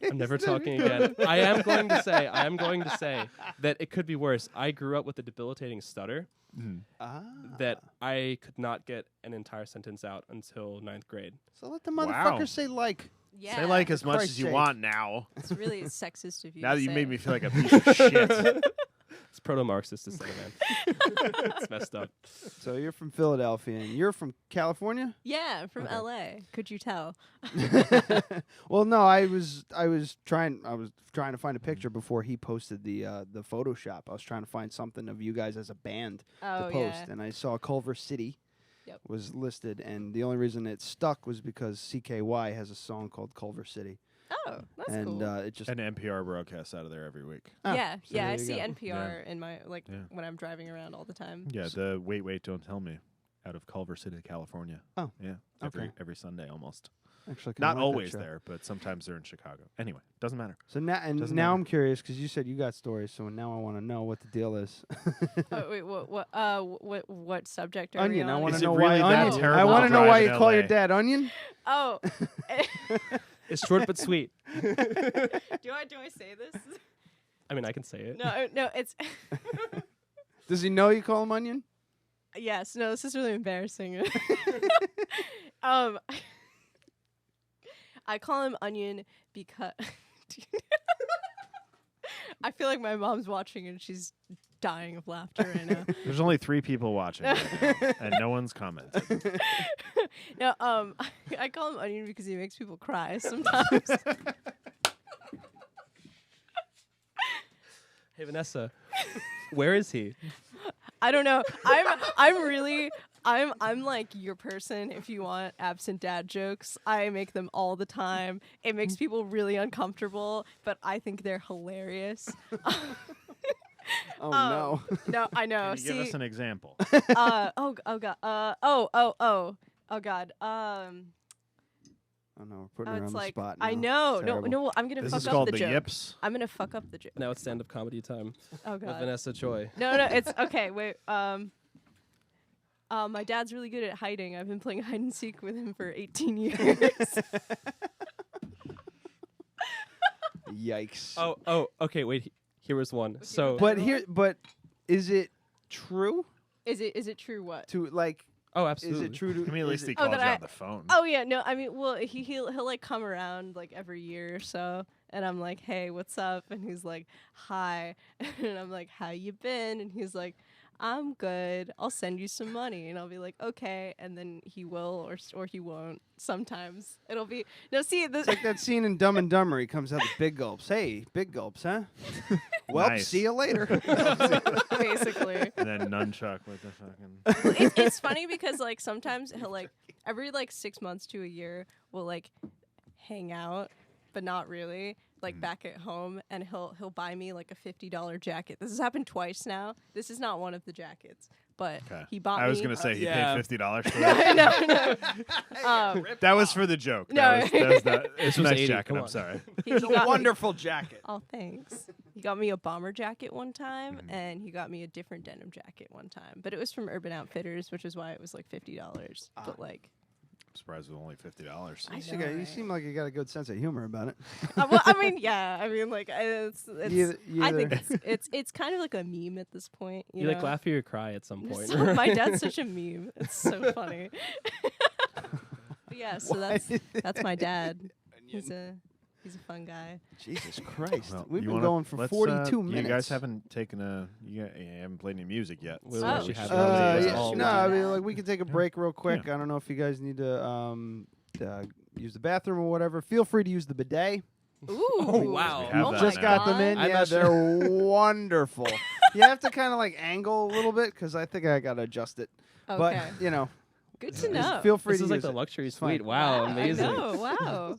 I'm never talking again. I am going to say that it could be worse. I grew up with a debilitating stutter. That I could not get an entire sentence out until 9th grade. So let the motherfucker say like. Yeah. Say like as much Christ's as you sake. want now. It's really sexist of you. Now to that you say. made me feel like a piece of shit. It's proto-Marxist to say, man. It's messed up. So you're from Philadelphia and you're from California? Yeah, I'm from LA. Could you tell? Well, no, I was trying to find a picture before he posted the Photoshop. I was trying to find something of you guys as a band to post, and I saw Culver City was listed, and the only reason it stuck was because CKY has a song called Culver City. Oh, that's and, cool. It just An NPR broadcasts out of there every week. Yeah, so yeah, there I you see go. NPR in my when I'm driving around all the time. Yeah, the Wait, Don't Tell Me out of Culver City, California. Oh, yeah. Every Sunday almost. Actually, I not kinda like that always show. there, but sometimes they're in Chicago. Anyway, doesn't matter. So now Doesn't now matter. I'm curious because you said you got stories, so now I want to know what the deal is. Oh, wait, what subject are Onion. we I on? want to Is it know really why that onion. terrible I want to to know drive why in you call your LA? dad Onion. Oh, It's short but sweet. do I say this? I mean, I can say it. No, it's. Does he know you call him Onion? Yes. No, this is really embarrassing. I call him Onion because I feel like my mom's watching and she's dying of laughter right now. There's only 3 people watching right now, and no one's commented. No, I call him Onion because he makes people cry sometimes. Hey, Vanessa, where is he? I don't know. I'm like your person if you want absent dad jokes. I make them all the time. It makes people really uncomfortable, but I think they're hilarious. Oh no. No, I know. Can you give us an example? Oh god. Oh no, we're putting her on It's the like spot. I now. know. No, I'm gonna This fuck is up called the the joke. yips. I'm gonna fuck up the joke. Now it's stand-up comedy time. Oh With god. Vanessa Choi. No, it's okay. Wait. My dad's really good at hiding. I've been playing hide and seek with him for 18 years. Yikes. Oh, okay. Wait. Here was one. So, But is it true? Is it true? What? To like? Oh, absolutely. Is it true to? I mean, at least he Oh, called you that on the phone. Oh yeah, no, I mean, well, he'll like come around like every year or so, and I'm like, hey, what's up? And he's like, hi, and I'm like, how you been? And he's like, I'm good. I'll send you some money, and I'll be like, okay, and then he will or he won't. Sometimes it'll be no. See, It's like that scene in Dumb and Dumber. He comes out with big gulps. Hey, big gulps, huh? Well, Nice. see you later. basically. And then nunchuck with the fucking. It's funny because like sometimes he'll like every like 6 months to a year we'll like hang out, but not really. Like back at home, and he'll buy me like a $50 jacket. This has happened twice now. This is not one of the jackets, but he bought me. I was gonna say he paid $50 for No, that. no. That was for the joke. No. That was it's a was nice 80, jacket. come I'm on. sorry. It's a wonderful jacket. Oh, thanks. He got me a bomber jacket one time, and he got me a different denim jacket one time. But it was from Urban Outfitters, which is why it was like $50. But like. I'm surprised it was only $50. You seem like you got a good sense of humor about it. Well, I mean, yeah. I mean, like, it's I think Either- it's kind of like a meme at this point. you like laugh or you cry at some point. So my dad's such a meme. It's so funny. But yeah, so that's my dad. He's a fun guy. Jesus Christ, Well, we've you been wanna- going for let's, 42 minutes. You guys haven't taken you haven't played any music yet. We so actually we should have probably, music. yeah, all no, we I do. mean, like we can take a break real quick. I don't know if you guys need to use the bathroom or whatever. Feel free to use the bidet. Ooh! Wow. have Oh that my Just got them God. in. I'm Yeah, not sure. they're wonderful. You have to kind of like angle a little bit because I think I got to adjust it. Okay. But you know, Good to know. feel free This to is like use the it. luxury It's fine. suite. Wow, I amazing. know. Wow.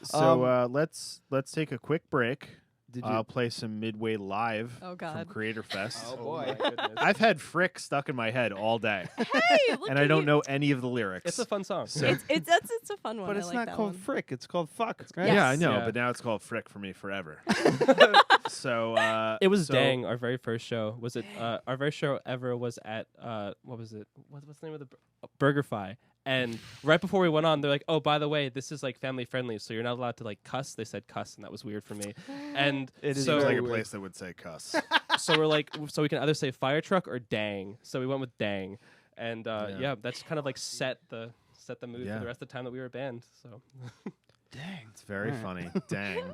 So, let's take a quick break. Did you? I'll play some Midway live Oh, from God. Creator Fest. Oh, boy. my goodness. I've had Frick stuck in my head all day, Hey, look and at I don't you. know any of the lyrics. It's a fun song. So- It's a fun one. but I it's like not that called one. frick. It's called fuck. Right? Yes. Yeah, I know, Yeah. but now it's called Frick for me forever. So It was so- Dang, our very first show. Was it our very show ever was at what was it? What's the name of the BurgerFi? And right before we went on, they're like, "Oh, by the way, this is like family friendly, so you're not allowed to like cuss." They said cuss, and that was weird for me. And It is Seems so like a weird. place that would say cuss. so we're like, so we can either say fire truck or dang. So we went with dang, and yeah, that's kind of like set the mood Yeah. for the rest of the time that we were a band. So Dang. It's very Alright. funny. Dang.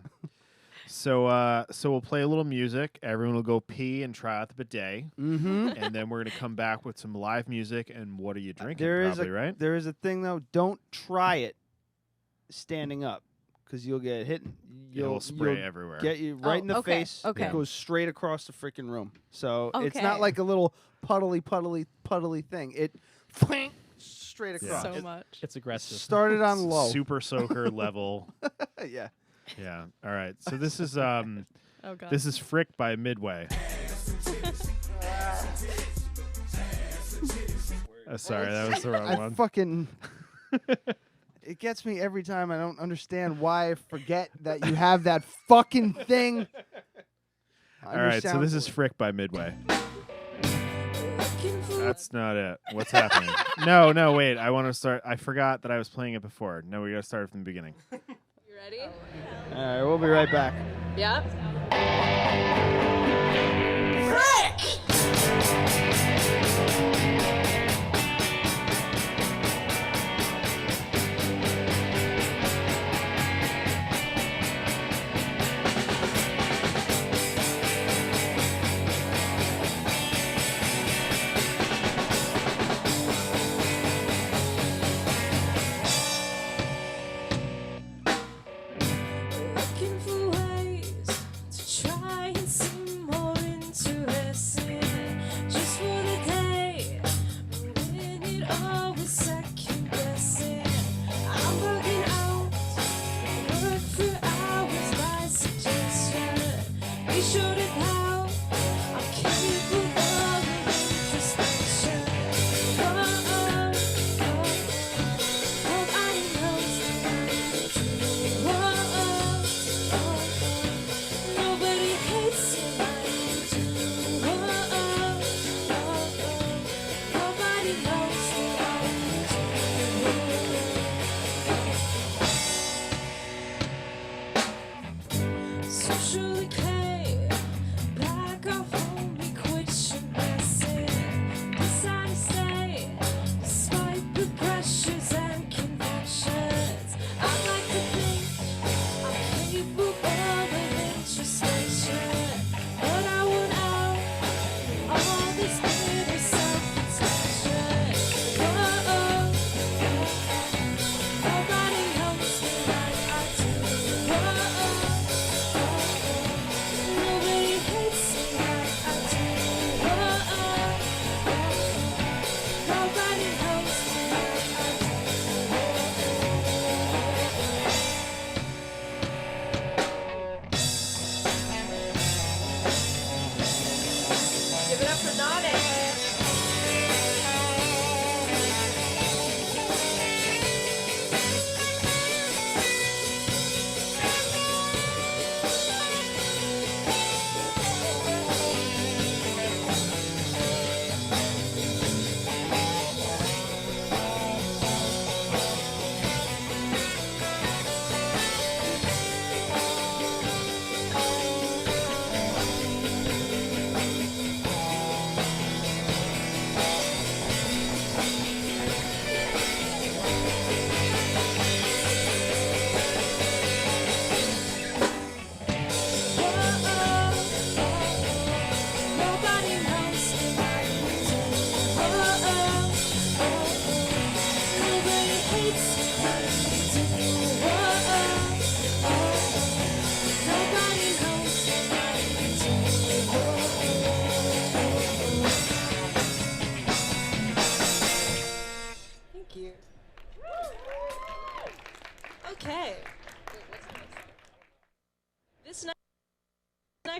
So we'll play a little music. Everyone will go pee and try out the bidet, Mm-hmm. and then we're gonna come back with some live music. And what are you drinking? There is Probably right. There is a thing though. Don't try it standing up because you'll get hit. It'll spray you'll everywhere. Get you right in the okay, face. okay. It goes straight across the freaking room. So it's Okay. not like a little puddly thing. It straight Yeah. across. So It much. it's aggressive. started on low. Super soaker level. Yeah. Yeah. All right. So this is Oh God. this is Frick by Midway. Sorry, that was the wrong I one. fucking. It gets me every time. I don't understand why I forget that you have that fucking thing. All right. So this is Frick by Midway. That's not it. What's happening? No, wait. I want to start. I forgot that I was playing it before. No, we got to start from the beginning. You ready? All right, we'll be right back. Yeah.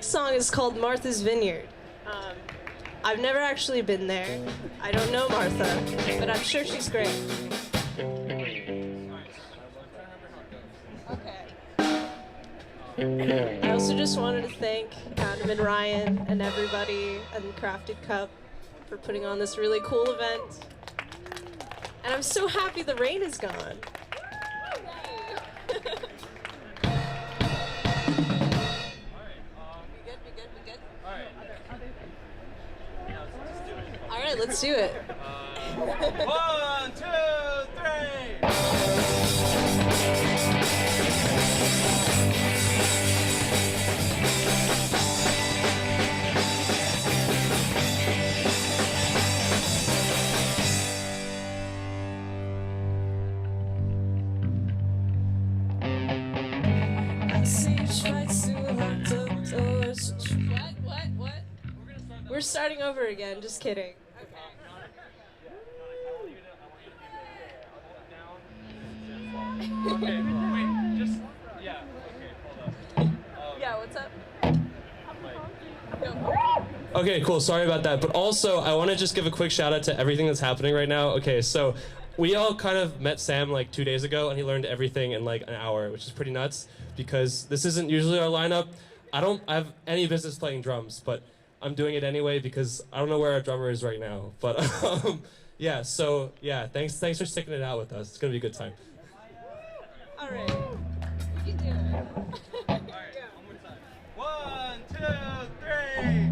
next song is called Martha's Vineyard. I've never actually been there. I don't know Martha, but I'm sure she's great. I also just wanted to thank Adam and Ryan and everybody and Crafted Cup for putting on this really cool event. And I'm so happy the rain is gone. All right, let's do it. 1, 2, 3. What? We're starting over again, just kidding. Okay, wait, just, yeah, okay, hold up. Yeah, what's up? Okay, cool. Sorry about that. But also, I want to just give a quick shout out to everything that's happening right now. Okay, so we all kind of met Sam like 2 days ago, and he learned everything in like an hour, which is pretty nuts because this isn't usually our lineup. I don't have any business playing drums, but I'm doing it anyway because I don't know where our drummer is right now. But yeah, so yeah, thanks for sticking it out with us. It's gonna be a good time. All right, you can do it. All right, one more time. 1, 2, 3.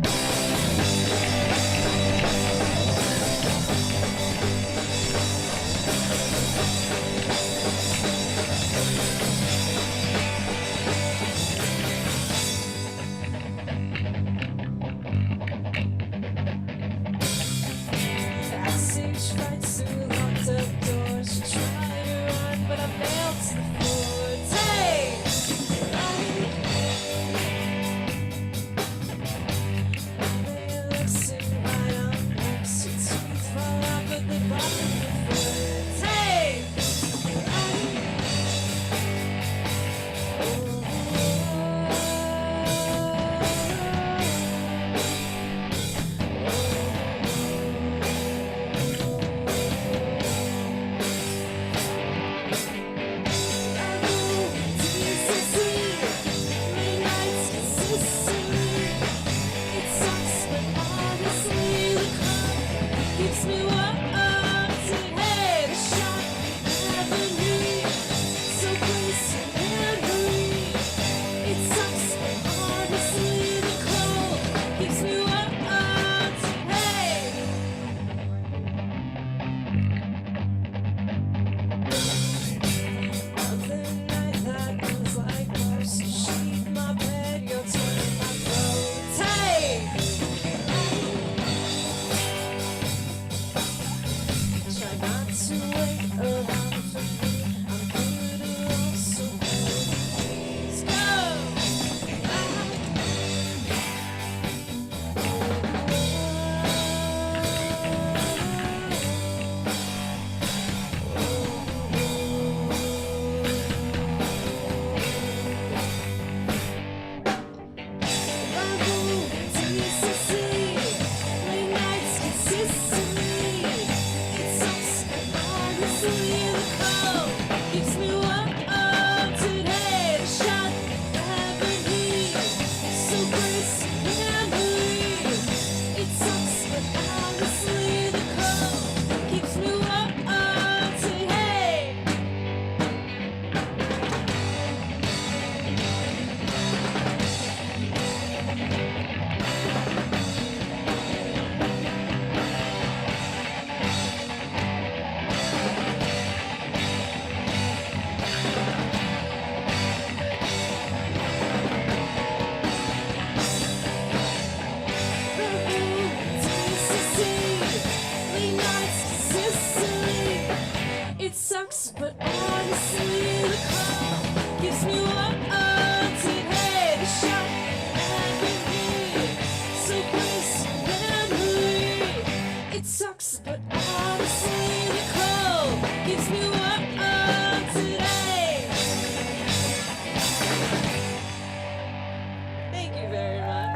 Thank you very much.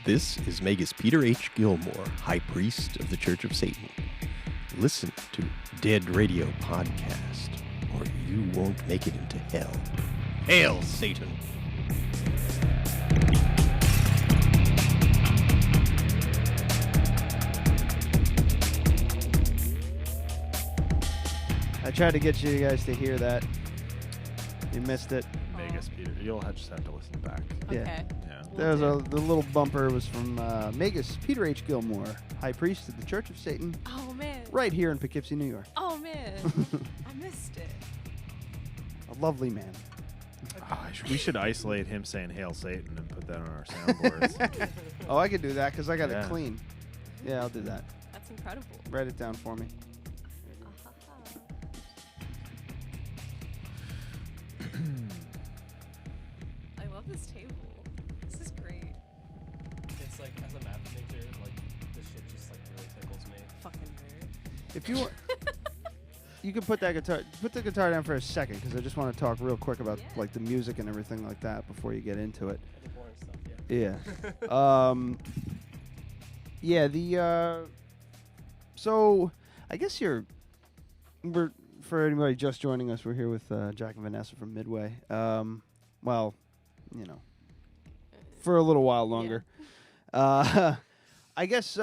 This is Magus Peter H. Gilmore, High Priest of the Church of Satan. Listen to Dead Radio Podcast, or you won't make it into hell. Hail, Satan! I tried to get you guys to hear that. You missed it. Magus Peter. You'll just have to listen back. Yeah. Okay. Yeah. There was the little bumper was from Magus Peter H. Gilmore, High Priest of the Church of Satan. Oh, man. Right here in Poughkeepsie, New York. Oh, man. I missed it. A lovely man. We should isolate him saying "Hail Satan" and put that on our soundboards. Oh, I could do that because I got Yeah. it clean. Yeah, I'll do that. That's incredible. Write it down for me. I love this table. This is great. It's like, as a math major, like, this shit just, like, really tickles me. Fucking nerd. If you want, you can put the guitar down for a second because I just want to talk real quick about like the music and everything like that before you get into it. The boring stuff, yeah. Yeah. The so I guess we're for anybody just joining us, we're here with Jack and Vanessa from Midway. Well, you know, for a little while longer. I guess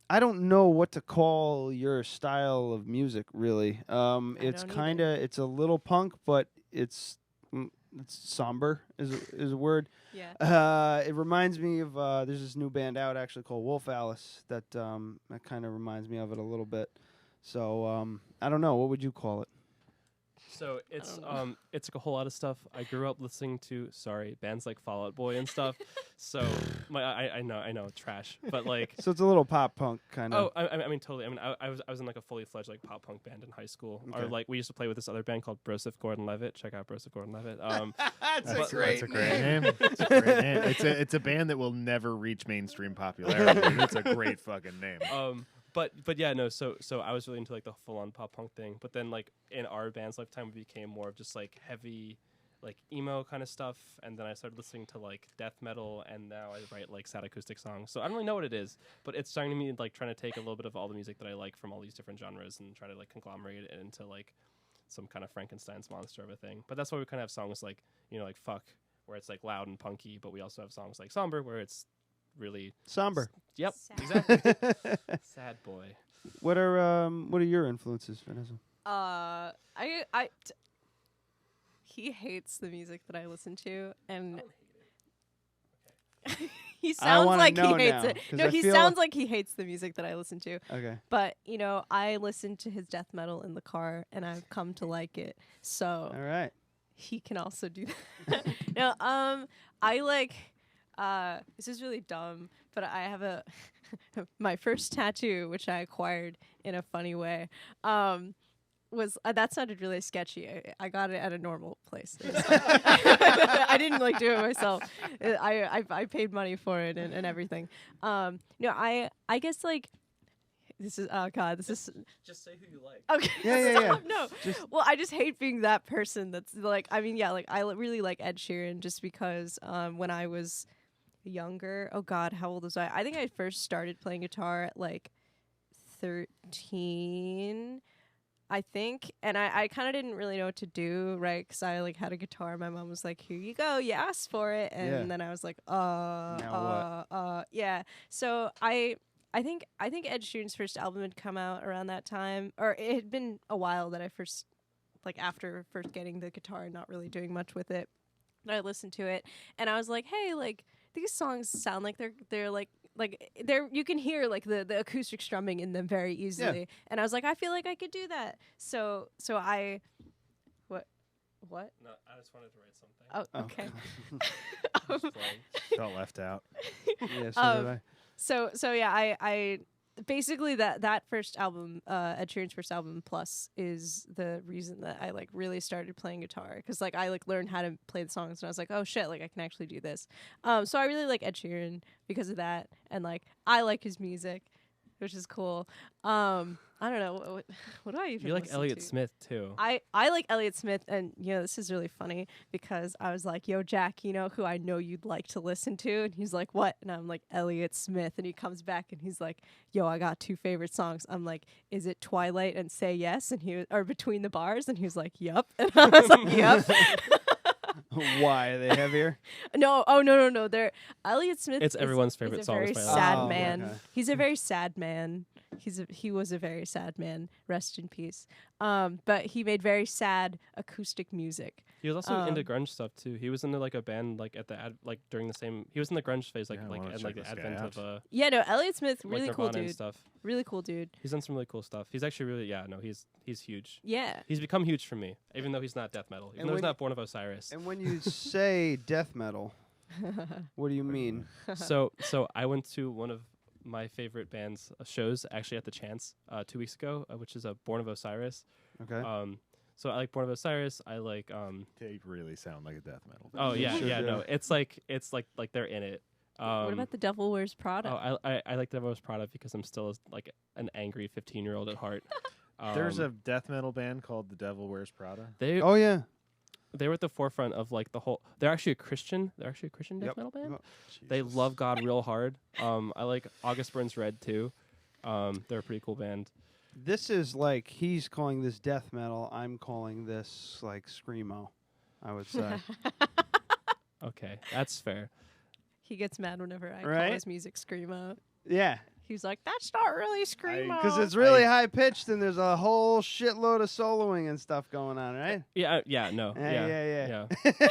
I don't know what to call your style of music really. It's kind of it's a little punk, but it's somber is a word. Yeah. It reminds me of there's this new band out actually called Wolf Alice that kind of reminds me of it a little bit. So I don't know, what would you call it? So it's like a whole lot of stuff. I grew up listening to bands like Fall Out Boy and stuff. So I know trash, but like So it's a little pop punk kind of. Oh, I mean totally. I mean I was in like a fully fledged like pop punk band in high school. Okay. Or like we used to play with this other band called Broseph Gordon-Levitt. Check out Broseph Gordon-Levitt. That's a great name. It's a great name. It's a band that will never reach mainstream popularity. It's a great fucking name. But yeah, no. So I was really into like the full on pop punk thing. But then like in our band's lifetime, we became more of just like heavy, like emo kind of stuff. And then I started listening to like death metal, and now I write like sad acoustic songs. So I don't really know what it is, but it's starting to me like trying to take a little bit of all the music that I like from all these different genres and try to like conglomerate it into like some kind of Frankenstein's monster of a thing. But that's why we kind of have songs like like Fuck, where it's like loud and punky. But we also have songs like Somber, where it's really somber. Yep, Sad. exactly. Sad boy. What are your influences, Vanessa? He hates the music that I listen to, and he sounds like he hates it. No, he sounds like he hates the music that I listen to. Okay. But I listen to his death metal in the car, and I've come to like it. So all right, he can also do that. No, I like. This is really dumb, but I have my first tattoo, which I acquired in a funny way, was that sounded really sketchy. I got it at a normal place. I didn't like do it myself. I paid money for it and everything. I guess like this is this is just say who you like. Okay. Yeah. No. Well, I just hate being that person that's like I really like Ed Sheeran just because when I was younger, oh god, how old was I? I think I first started playing guitar at like 13, I think, and I kind of didn't really know what to do, right? Because I like had a guitar. My mom was like, "Here you go, you asked for it," and then I was like, yeah. So I think Ed Sheeran's first album had come out around that time, or it had been a while that I first after first getting the guitar and not really doing much with it. But I listened to it, and I was like, hey, like these songs sound like they're like they're you can hear like the acoustic strumming in them very easily. Yeah. And I was like, I feel like I could do that. So I what? No, I just wanted to write something. Oh, okay. Felt left out. Yeah, so did I. So yeah, I basically that first album, Ed Sheeran's first album, Plus, is the reason that I like really started playing guitar, because like I like learned how to play the songs and I was like, oh shit, like I can actually do this. So I really like Ed Sheeran because of that, and like I like his music. which is cool. I don't know what do I even. You like listen Elliott to? Smith too. I like Elliott Smith, and this is really funny because I was like, "Yo, Jack, you know who I know you'd like to listen to?" And he's like, "What?" And I'm like, "Elliott Smith." And he comes back and he's like, "Yo, I got 2 favorite songs." I'm like, "Is it Twilight and Say Yes?" And or Between the Bars, and he was like, "Yup." And I was like, "Yup." Why are they heavier? No, no. They're Elliott Smith. It's everyone's favorite is song. a very by sad Elliott. man. okay. He's a very sad man. He was a very sad man. Rest in peace. But he made very sad acoustic music. He was also into grunge stuff too. He was into like a band like at the during the same. He was in the grunge phase Yeah, I wanna at check like the this guy advent out. of Yeah, no, Elliott Smith, like really cool Nirvana and dude. stuff. Really cool dude. He's done some really cool stuff. He's actually really he's huge. Yeah. He's become huge for me, even though he's not death metal. Even And though he's when not Born of Osiris. And when you say death metal, what do you mean? so I went to one of my favorite band's shows actually at the Chance 2 weeks ago, which is Born of Osiris. Okay. So I like Born of Osiris. I like They really sound like a death metal. Oh yeah, Sure yeah, do. no. It's like they're in it. What about The Devil Wears Prada? Oh, I like The Devil Wears Prada because I'm still like an angry 15-year-old at heart. There's a death metal band called The Devil Wears Prada. Oh yeah. They were at the forefront of like the whole. They're actually a Christian death metal band. Oh, They love God real hard. I like August Burns Red too. They're a pretty cool band. This is like he's calling this death metal. I'm calling this like screamo. I would say. Okay, that's fair. He gets mad whenever I Right? call his music screamo. Yeah. He's like, "That's not really screamo." Because it's really high pitched and there's a whole shitload of soloing and stuff going on, right? Yeah, no, Yeah.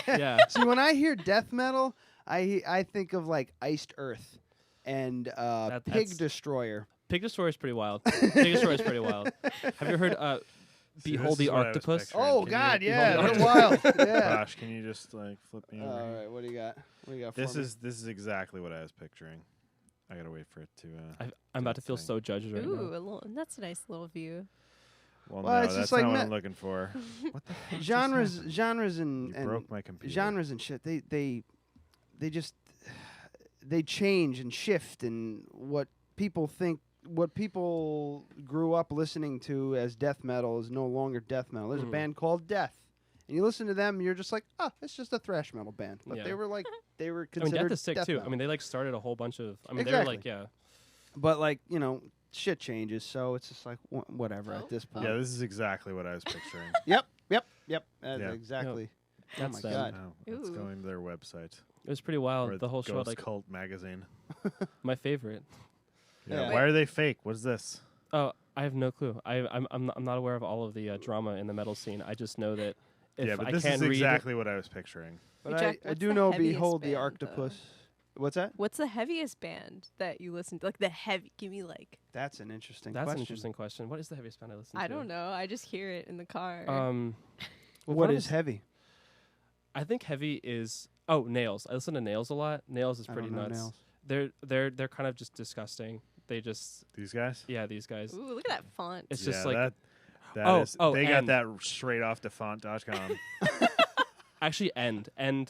yeah. See, when I hear death metal, I think of like Iced Earth and Pig that's- Destroyer. Pig Destroyer is pretty wild. Pig Destroyer is pretty wild. Have you heard Behold the Octopus? Oh God, yeah, Behold the they're wild. Yeah. Gosh, can you just like flip me over? All right, what do you got? What do you got? This for me? is exactly what I was picturing. I gotta wait for it to. I'm about to feel so judged right Ooh, that's a nice little view. Well, Well, no, it's that's just like not what I'm looking for. What the fuck just genres happened? and broke my computer. genres and shit. They just they change and shift, and what people think, what people grew up listening to as death metal is no longer death metal. There's a band called Death, and you listen to them, and you're just like, oh, it's just a thrash metal band. But Yeah. they were like, they were I mean, considered Death is sick death too. metal. I mean, they like started a whole bunch of. I mean, Exactly. they were like, yeah. But like, you know, shit changes, so it's just like whatever at this point. Yeah, this is exactly what I was picturing. Yep. That's Yeah. exactly. Oh That's my them. God. No, let's go into their website. It was pretty wild. Or The whole show, Ghost like Cult magazine. my favorite. Yeah. Why are they fake? What is this? Oh, I have no clue. I'm not aware of all of the drama in the metal scene. I just know that if Yeah, but I this can't is read exactly what I was picturing. But Hey, Jack, I what's do the know heaviest Behold the band, Octopus. What's that? What's the heaviest band that you listen to? Like the heavy. Give me like. That's an interesting That's question. an interesting question. What is the heaviest band I listen to? I don't know. I just hear it in the car. Well, What one of is his- heavy? I think heavy is Nails. I listen to Nails a lot. Nails is I pretty don't know nuts. Nails. They're kind of just disgusting. They just These guys? yeah, these guys. Ooh, look at that font. It's Yeah, just like that is. oh, They got and- that straight off defont.com. actually End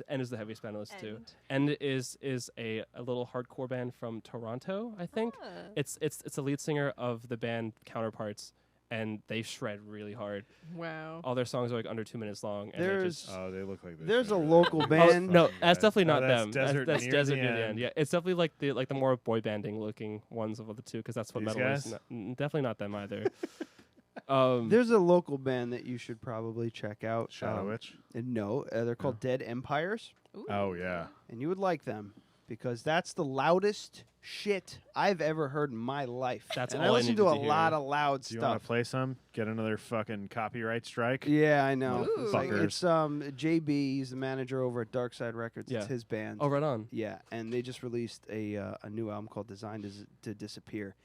is the heaviest band I listen to. End is a little hardcore band from Toronto, I think. Ah. It's a lead singer of the band Counterparts, and they shred really hard. Wow. All their songs are like under 2 minutes long. And they're There's just, Oh, they look like this. there's a local band. no, that's definitely Oh, not that's them. Desert That's Near Desert the Near the End. End. Yeah, it's definitely like the more boy banding looking ones of the two, because that's what These metal guys? is. Definitely not them either. There's a local band that you should probably check out. Shadow Witch? No, they're called Dead Empires, Oh, yeah. and you would like them because that's the loudest shit I've ever heard in my life. That's and all I I listen needed to a to hear. lot of loud Do you want stuff. to play some? Get another fucking copyright strike? Yeah, I know. Ooh. It's, like, Fuckers. it's JB. He's the manager over at Dark Side Records. Yeah. It's his band. Oh, right on. Yeah, and they just released a new album called Designed to Disappear,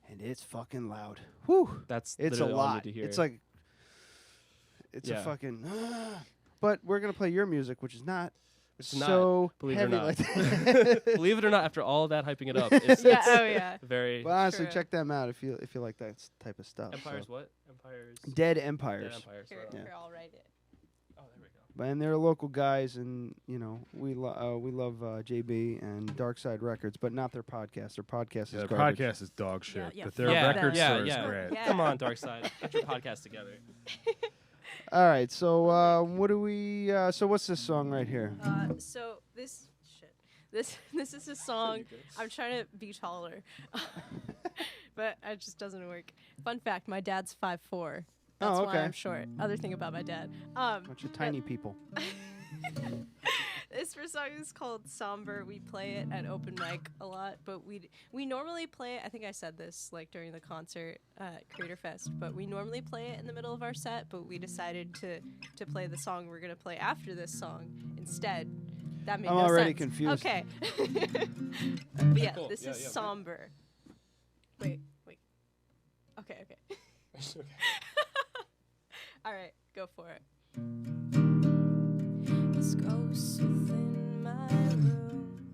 and it's fucking loud. Whew. That's It's a literally all I need lot. to hear. It's like it's Yeah. a fucking. But we're gonna play your music, which is not It's not, so believe it or heavy not. like that. Believe it or not, after all of that hyping it up, it's, Yeah, it's oh, yeah. very But honestly, True. check them out if you like that type of stuff. Empires. so. What Empires? Dead Empires. Dead Empires. Here, right on. Yeah. here, I'll write it. Oh, there we go. and they're local guys, and we love JB and Dark Side Records, but not their podcast. Their podcast is their garbage. podcast is dog shit, yeah, but their yeah, record yeah, store yeah. is great. Yeah. Come on, Dark Side. Get your podcast together. All right, so what do we? So what's this song right here? So this is a song. I'm trying to be taller, but it just doesn't work. Fun fact: my dad's 5'4". That's okay. why I'm short. Other thing about my dad. Bunch of tiny people. This first song is called Somber. We play it at open mic a lot, but we normally play it. I think I said this like during the concert at Creator Fest, but we normally play it in the middle of our set. But we decided to play the song we're gonna play after this song instead. That made I'm no already sense. confused. Okay. But yeah, Cool. this Yeah, is yeah. Somber. Wait. Okay. All right, go for it. These ghosts within my room,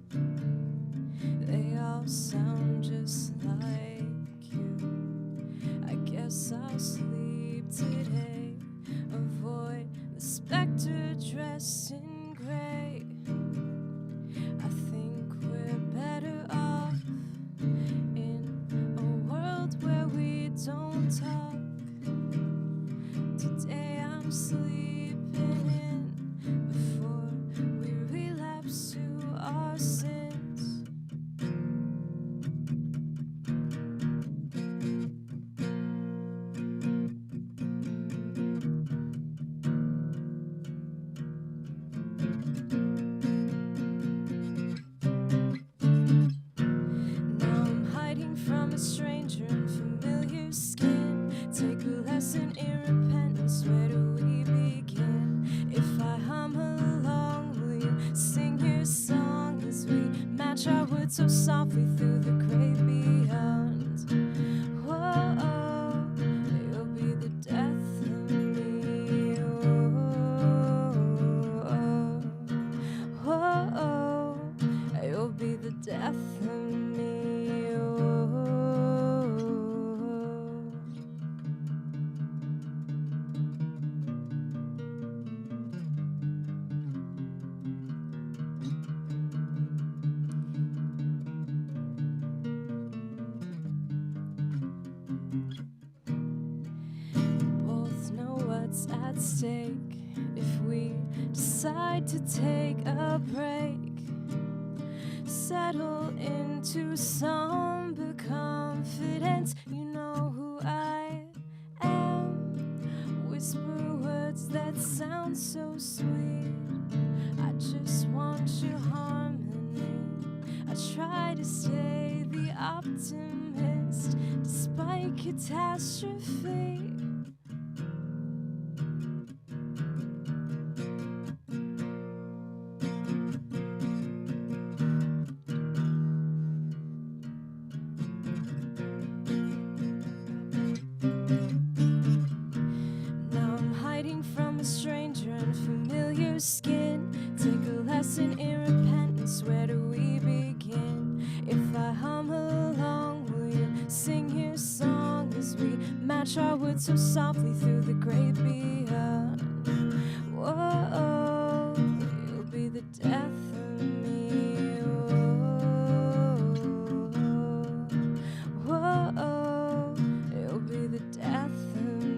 they all sound just like you. I guess I'll sleep today, avoid the specter dressed in gray. I think we're better off in a world where we don't talk. Today I'm sleeping in before we relapse to our sins. Now I'm hiding from a stranger in familiar skin. Take a lesson in repentance. Where do we begin? If I hum along, will you sing your song as we match our words so softly through the great beyond? Whoa, you'll be the death of me. Whoa, you'll be the death of me. Both know what's at stake if we decide to take a break. Settle into somber confidence. You know who I am. Whisper words that sound so sweet. I just want your harmony. I try to stay the optimist despite catastrophe. Now I'm hiding from a stranger in familiar skin. Take a lesson in repentance. Where do we begin? If I hum along, will you sing your song as we match our words so softly through the great beyond? Whoa, you'll be the death of me. Whoa, you'll be the death of me.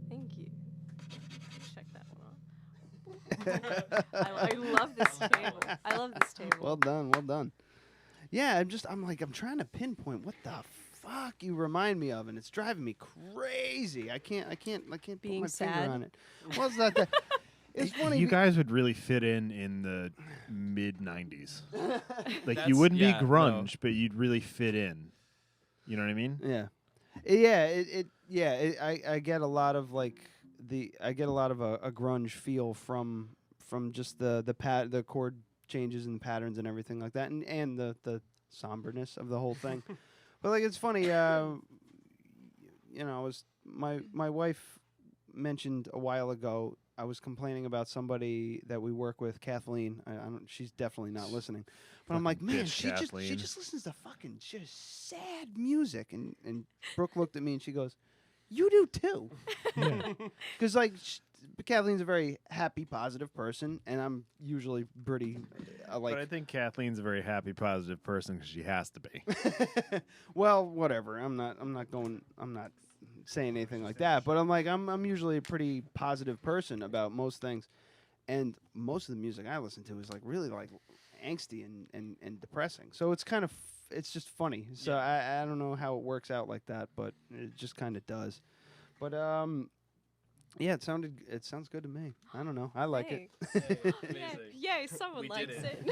Thank you. Check that one off. I love this table. I love this table. Well done. Yeah, I'm trying to pinpoint what the fuck you remind me of, and it's driving me crazy. I can't put Being my sad? finger on it. Well, it's not that. It's funny. You guys would really fit in the mid '90s. Like That's- you wouldn't yeah, be grunge, but you'd really fit in. You know what I mean? Yeah, I get a lot of a grunge feel from just the chord changes and patterns and everything like that, and the somberness of the whole thing. But like, it's funny. You know, my wife mentioned a while ago. I was complaining about somebody that we work with, Kathleen. I don't. She's definitely not listening. But I'm like, man, she just listens to fucking just sad music. And Brooke looked at me and she goes, "You do too." Because like Kathleen's a very happy, positive person, and I'm usually pretty like. But I think Kathleen's a very happy, positive person because she has to be. Well, whatever. I'm not saying anything like that. But I'm usually a pretty positive person about most things, and most of the music I listen to is like really like angsty and depressing. So it's kind of it's just funny. So I don't know how it works out like that, but it just kind of does. But yeah, it sounds good to me. I don't know. I like it. Amazing. Yay, someone likes it. So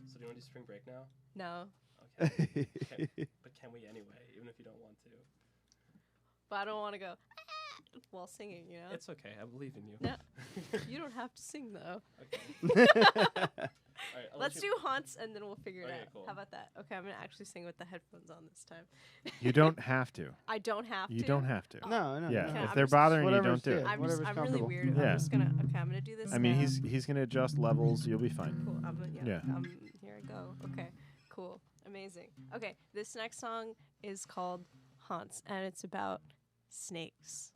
do you want to do spring break now? No. Okay. But can we anyway, even if you don't want to? But I don't want to go while singing, you know? It's okay. I believe in you. No, you don't have to sing, though. Okay. All right, Let's do haunts, and then we'll figure it out. Cool. How about that? Okay, I'm going to actually sing with the headphones on this time. You don't have to. I don't have to? You don't have to. No. Yeah, Okay, if they're bothering you, don't do it. I'm really weird. Yeah. I'm just going to, okay, I'm going to do this I mean, now. he's going to adjust levels. You'll be fine. Cool. Yeah. Here I go. Okay, cool. Amazing. Okay, this next song is called Haunts, and it's about snakes.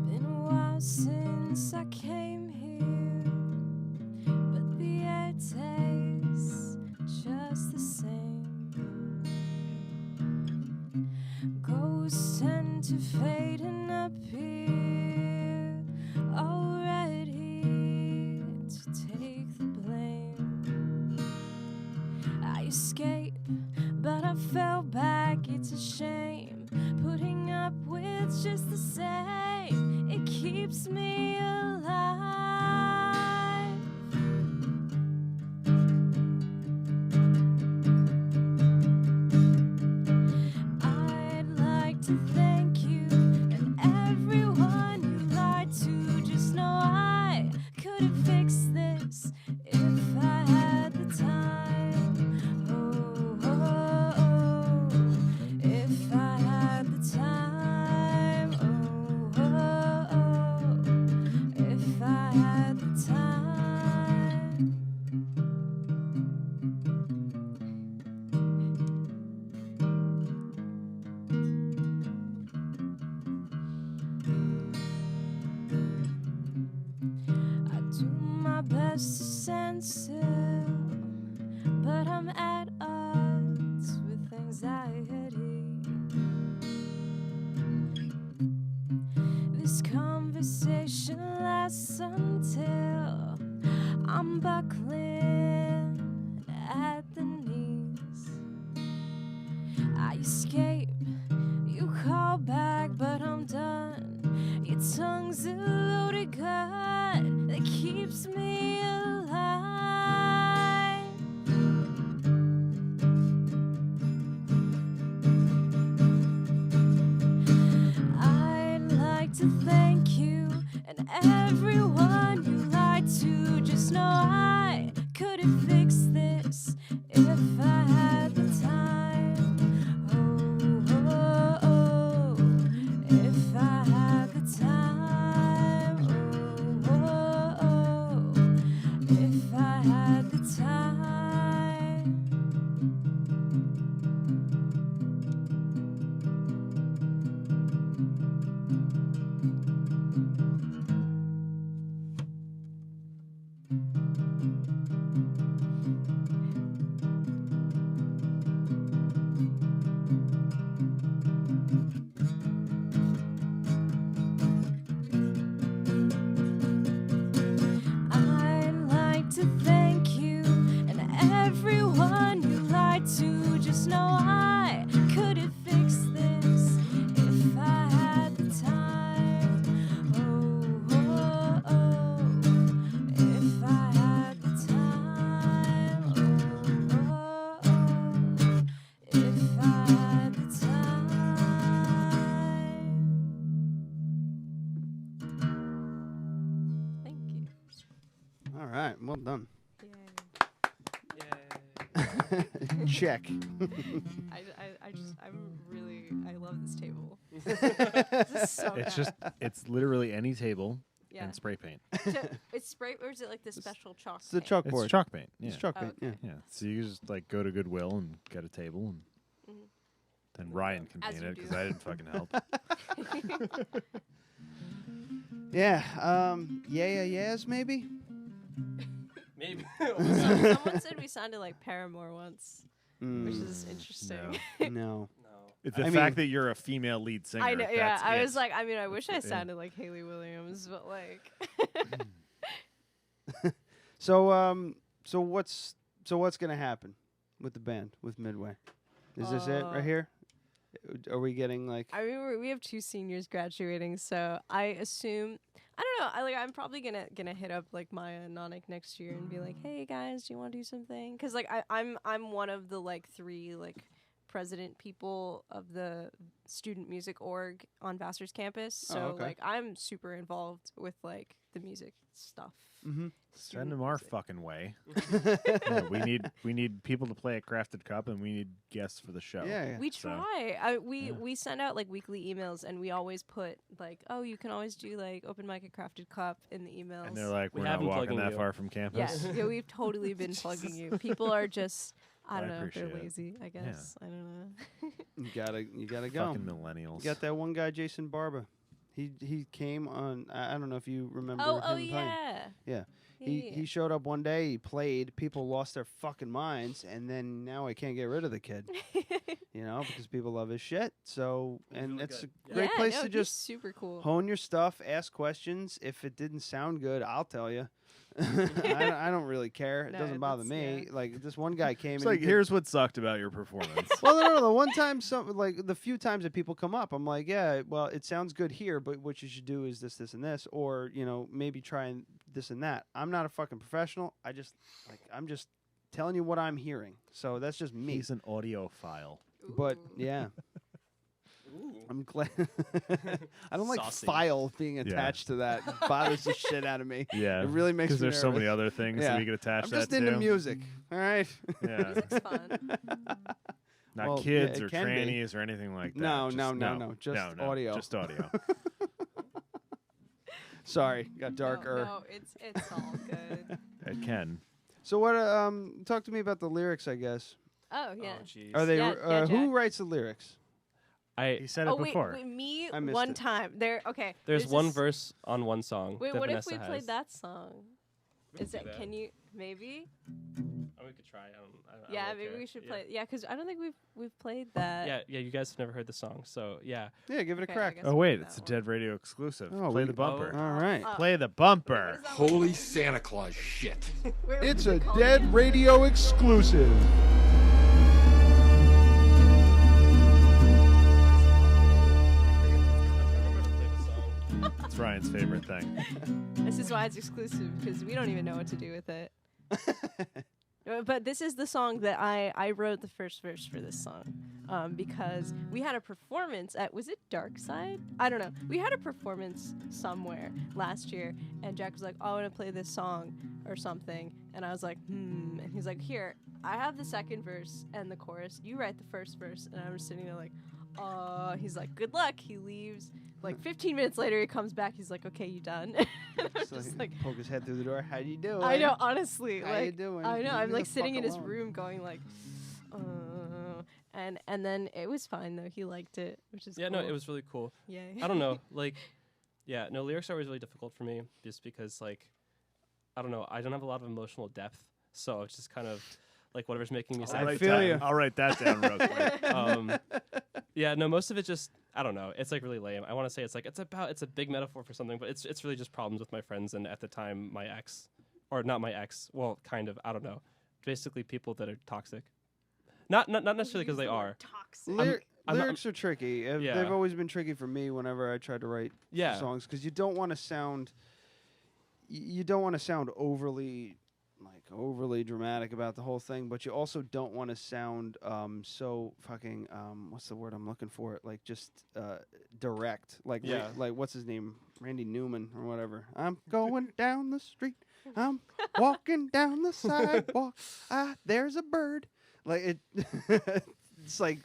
Been a while since I came here, but the air tastes just the same. Ghosts tend to fade and appear, already to take the blame. I escaped, but I fell back. It's a shame putting up with just the same. It keeps me alive. I'd like to thank you and everyone you lied to. Just know I could have fixed this if I had the time. Oh, oh, oh, if I had the time. Oh, oh, oh, if I had the time. I do my best to stand still, but I'm at odds with anxiety. This conversation lasts until I'm buckling at the knees. I escape, you call back, but I'm done. Your tongue's a loaded gun that keeps me alive. I'd like to thank you and everyone you lied to. Just know I could have fixed this if I had the time. Oh, oh, oh, if I had the time. Oh, oh, oh, if I had the time. I'd like to thank you and everyone you lied to. Just know I could have fixed this if All right, well done. Yay. Check. I love this table. This is so It's literally any table Yeah. and spray paint. It's spray, or is it like the special chalk? It's the chalkboard. It's chalk paint. Yeah. It's chalk Oh, paint. okay. Yeah. Yeah. So you just like go to Goodwill and get a table, and then Ryan can As paint you it do. because I didn't fucking help. Yeah. Yes, maybe. Maybe. Someone said we sounded like Paramore once, which is interesting. No. It's the I fact mean- that you're a female lead singer. I know. Yeah, that's I it. was like, I mean, I wish I Yeah. sounded like Haley Williams, but like. So what's gonna happen with the band with Midway? Is this it right here? Are we getting like? I mean, we have 2 seniors graduating, so I assume I don't know. I'm probably gonna hit up like Maya and Nanik next year and be like, hey guys, do you want to do something? Because like I'm one of the like 3 like president people of the student music org on Vassar's campus, so okay. like I'm super involved with like the music stuff. Mm-hmm. Send them our fucking way. Yeah, we need people to play at Crafted Cup, and we need guests for the show. Yeah. We So, try. We send out like weekly emails, and we always put like, oh, you can always do like open mic at Crafted Cup in the emails. and they're like, We we're have not been walking plugging that you. far from campus. yeah, we've totally been plugging you. People are just, I don't know if they're appreciate it. lazy. I guess I don't know. You gotta go. Fucking millennials. You got that one guy, Jason Barba. He came on. I don't know if you remember. Oh him playing. yeah. Yeah. Yeah. He showed up one day. He played. People lost their fucking minds, and then now I can't get rid of the kid. You know, because people love his shit. So, and really it's good. a great Yeah, place no, to he's just super cool. hone your stuff, ask questions. If it didn't sound good, I'll tell you. I don't really care. It No, doesn't bother that's- me. Like this one guy came. It's and he like, did- here's what sucked about your performance. well, no. The one time, the few times that people come up, I'm like, yeah, well, it sounds good here, but what you should do is this, and this, or maybe try and this and that. I'm not a fucking professional. I'm just telling you what I'm hearing. So that's just me. He's an audiophile. But yeah, I'm glad. I don't like Saucy. file being attached to that. It bothers the shit out of me. Yeah, it really makes me because there's so many nervous. other things Yeah. that we could attach I'm that just to. into music. All right. Yeah. Music's fun. Not Well, kids yeah, or it can be. trannies or anything like that. No, Just, no. Just audio. Just audio. Sorry, got darker. No, it's all good. It can. So what? Talk to me about the lyrics. I guess. Oh yeah. Oh, jeez. Are they? Yeah, who Jack. writes the lyrics? He said Oh it before. wait, me I missed one it. time. Okay. There's one this- verse on one song. Wait, that what Vanessa if we has. played that song? can Is do that? that. Can you maybe? Oh, we could try. I don't Yeah, really maybe care. we should Yeah. play. Yeah, because I don't think we've played that. Yeah. You guys have never heard the song, so yeah. Yeah, give it Okay, a crack. I guess Oh we'll wait, do it's a that Dead Radio exclusive. Oh, Play we- the bumper. All right. Play the bumper. Holy Santa Claus shit. It's a Dead Radio exclusive. It's Ryan's favorite thing. This is why it's exclusive, because we don't even know what to do with it. But this is the song that I wrote the first verse for this song, because we had a performance at, was it Dark Side? I don't know. We had a performance somewhere last year, and Jack was like, oh, I want to play this song or something. And I was like, and he's like, here, I have the second verse and the chorus. You write the first verse. And I was sitting there like, he's like, good luck. He leaves. Like 15 minutes later, he comes back. He's like, okay, you done? And I was So just he like, poke his head through the door. How you doing? I know, honestly. How like, you doing? I know. Leave I'm me like the sitting fuck in his alone. room going like, and then it was fine though. He liked it, which is Yeah, cool. no, it was really cool. Yeah. I don't know, like, yeah, no, lyrics are always really difficult for me, just because, like, I don't know, I don't have a lot of emotional depth, so it's just kind of like whatever's making me sad. I'll write that down real quick. Yeah, no, most of it just, I don't know, it's like really lame. I want to say it's a big metaphor for something, but it's really just problems with my friends, and at the time my ex, or not my ex, well, kind of, I don't know, basically people that are toxic. Not necessarily because they are. Toxic. Lyrics are tricky. Yeah. They've always been tricky for me whenever I tried to write Yeah. songs, because you don't want to sound overly like overly dramatic about the whole thing, but you also don't want to sound so fucking what's the word I'm looking for? Like just direct. Like Yeah. like what's his name? Randy Newman or whatever. I'm going down the street. I'm walking down the sidewalk. There's a bird. Like it. It's like,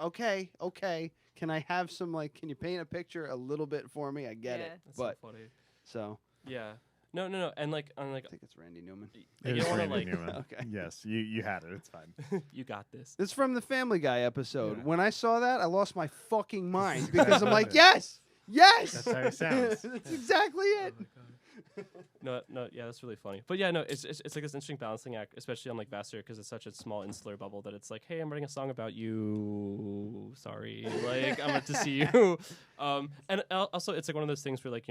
okay. Can I have some like? Can you paint a picture a little bit for me? I get it, That's but so funny. so Yeah. No, and like, I think it's Randy Newman. You It don't is wanna, Randy like- Newman. Okay. Yes, you had it. It's fine. You got this. It's from the Family Guy episode. Yeah. When I saw that, I lost my fucking mind because I'm like, yes. That's how he sounds. That's exactly it. No, yeah, that's really funny. But yeah, no, it's like this interesting balancing act, especially on like Vassar, because it's such a small insular bubble that it's like, hey, I'm writing a song about you. Sorry, like I'm up to see you. And also, it's like one of those things where like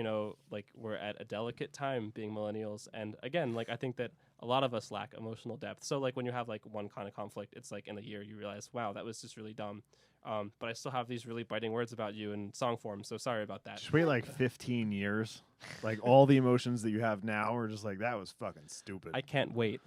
like we're at a delicate time being millennials, and again, like I think that a lot of us lack emotional depth. So like when you have like one kind of conflict, it's like in a year you realize, wow, that was just really dumb. But I still have these really biting words about you in song form, so sorry about that. Just wait like 15 years. Like all the emotions that you have now are just like, that was fucking stupid. I can't wait.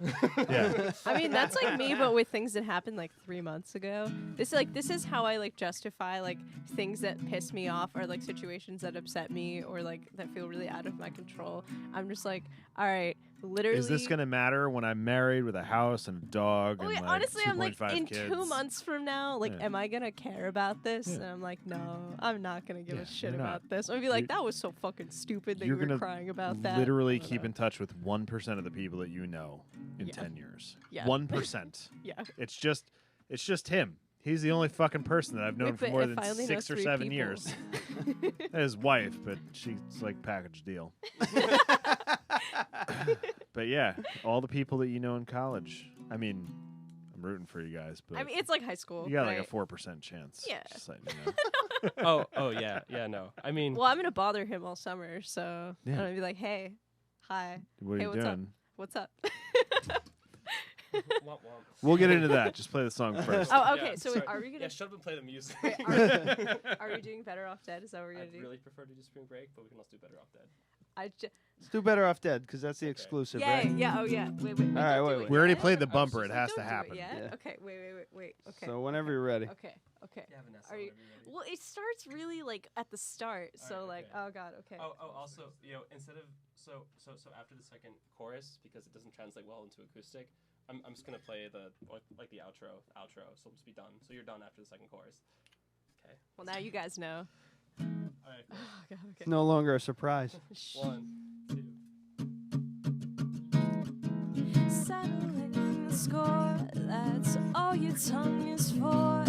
Yeah. I mean, that's like me, but with things that happened like 3 months ago. This is how I like justify like things that piss me off or like situations that upset me or like that feel really out of my control. I'm just like, all right, literally. Is this going to matter when I'm married with a house and a dog and Wait, like honestly, I'm like 2.5 in kids? 2 months from now, like, Yeah. am I gonna care about this? Yeah. And I'm like, no, I'm not gonna give Yeah, a shit you're not. about this. I'm gonna be like, You- that was so fucking stupid that You're you were gonna crying about that. literally I don't keep know. in touch with 1% of the people that you know in Yeah. 10 years. Yeah. 1%. Yeah. It's just him. He's the only fucking person that I've known Wait, for but more if than I only know 6 or 3 7 people. years. His wife, but she's like package deal. But yeah, all the people that you know in college. I mean, I'm rooting for you guys, but I mean, it's like high school. you got right? like a 4% chance. Yeah. Just letting you know. oh yeah, no. I mean, Well, I'm gonna bother him all summer, so Yeah. I'm gonna be like, hey, hi, What are hey, you what's doing? What's up? Womp womp. We'll get into that. Just play the song first. Oh, okay. Yeah, So sorry. are we gonna? Yeah, shut up and play the music. Are we doing Better Off Dead? Is that what we're gonna I'd do? really prefer to do Spring Break, but we can also do Better Off Dead. Let's do Better Off Dead because that's the exclusive, Yeah, right? yeah, oh yeah. Wait. All right, wait. We already played the I was bumper. It just like, has to don't do it happen. yet. Yeah. Okay, wait. Okay. So whenever you're ready. Okay. Yeah, Vanessa, Are you? whenever you're ready. Well, it starts really like at the start. So Alright, like, okay. oh god. Okay. Oh, also, instead of so after the second chorus, because it doesn't translate well into acoustic, I'm just gonna play the like the outro, so we'll just be done. So you're done after the second chorus. Okay. Well, now you guys know. All right. Oh god. Okay. It's no longer a surprise. 1, 2. Settling the score, that's all your tongue is for.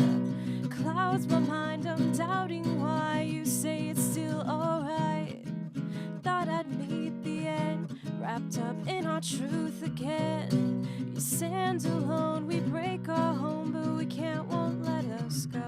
Clouds my mind, I'm doubting why you say it's still alright. Thought I'd meet the end, wrapped up in our truth again. You stand alone, we break our home, but we can't, won't let us go.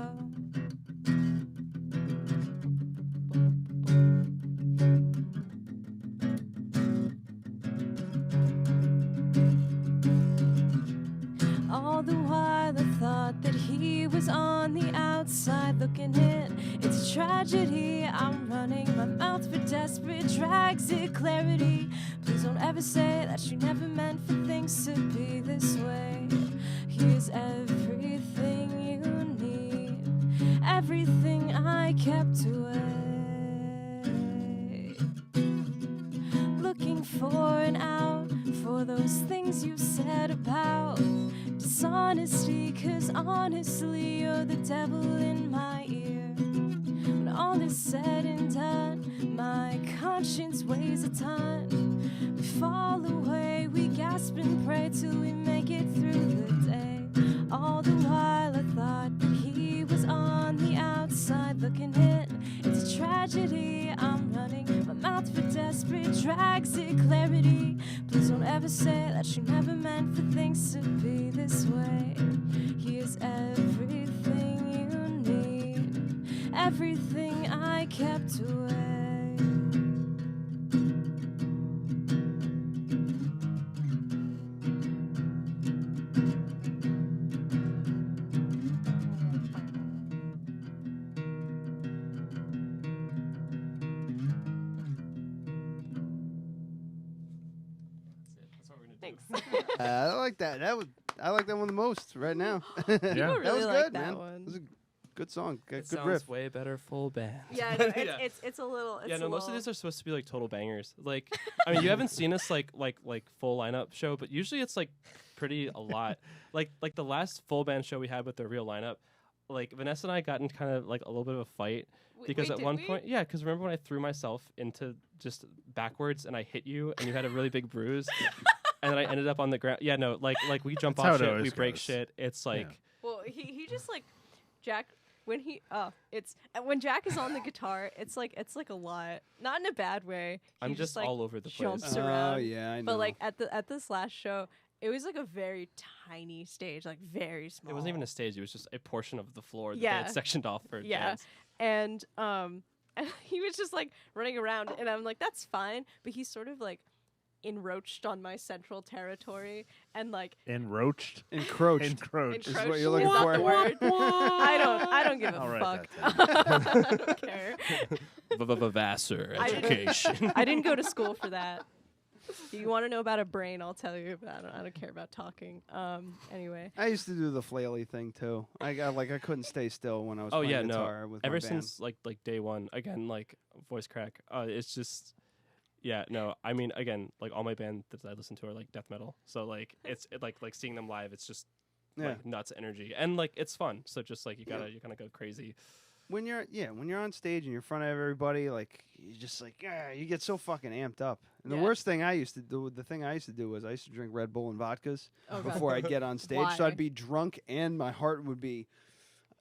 All the while I thought that he was on the outside looking in. It's a tragedy, I'm running my mouth for desperate drags it clarity. Please don't ever say that you never meant for things to be this way. Here's everything you need, everything I kept away. Looking for an out for those things you said about dishonesty, 'cause honestly you're the devil in my ear. When all is said and done, my conscience weighs a ton. We fall away, we gasp and pray till we make it through the day. All the while I thought that he was on the outside looking in. It's a tragedy, I'm running my mouth for desperate drags it clarity. Please don't ever say that you never meant for things to be this way. Here's everything you need, everything I kept away. That's what we're gonna Thanks. I like that. I like that one the most right now. People That really was like good, that man. one. It was a good song. Good, It good sounds riff. way better full band. Yeah, no, it's a little. It's Yeah, no, a most of little- these are supposed to be like total bangers. Like, I mean, you haven't seen us like full lineup show, but usually it's like pretty a lot. Like the last full band show we had with the real lineup, like Vanessa and I got in kind of like a little bit of a fight because wait, at did one we? point, yeah, because remember when I threw myself into just backwards and I hit you and you had a really big bruise, and then I ended up on the ground. Yeah, no, like we jump That's how off it shit, always we break goes. shit. It's like. Yeah. Well, he just like Jack when he it's when Jack is on the guitar, it's like a lot. Not in a bad way. He I'm just like, all over the place. jumps Oh, around. yeah, I know. But like at this last show, it was like a very tiny stage, like very small. It wasn't even a stage; it was just a portion of the floor that they Yeah. had sectioned off for Yeah. dance. And he was just like running around, and I'm like, that's fine. But he's sort of like encroached on my central territory, and like Enroached. Encroached. Encroached. Is what you're looking is that for. the word? I don't give a I'll write fuck. that I don't care. Vassar I didn't- education. I didn't go to school for that. If you want to know about a brain, I'll tell you. But I don't care about talking. Anyway. I used to do the flaily thing too. I couldn't stay still when I was Oh playing yeah, guitar no. with Ever my band. since like day one, again, like voice crack. It's just, yeah, no. I mean, again, like all my band that I listen to are like death metal. So like like seeing them live, it's just like nuts energy, and like it's fun. So just like you kind of go crazy. When you're on stage and you're in front of everybody, like you just like you get so fucking amped up. And the worst thing I used to do, was I used to drink Red Bull and vodkas Oh, God. before I'd get on stage. So Why? I'd be drunk and my heart would be.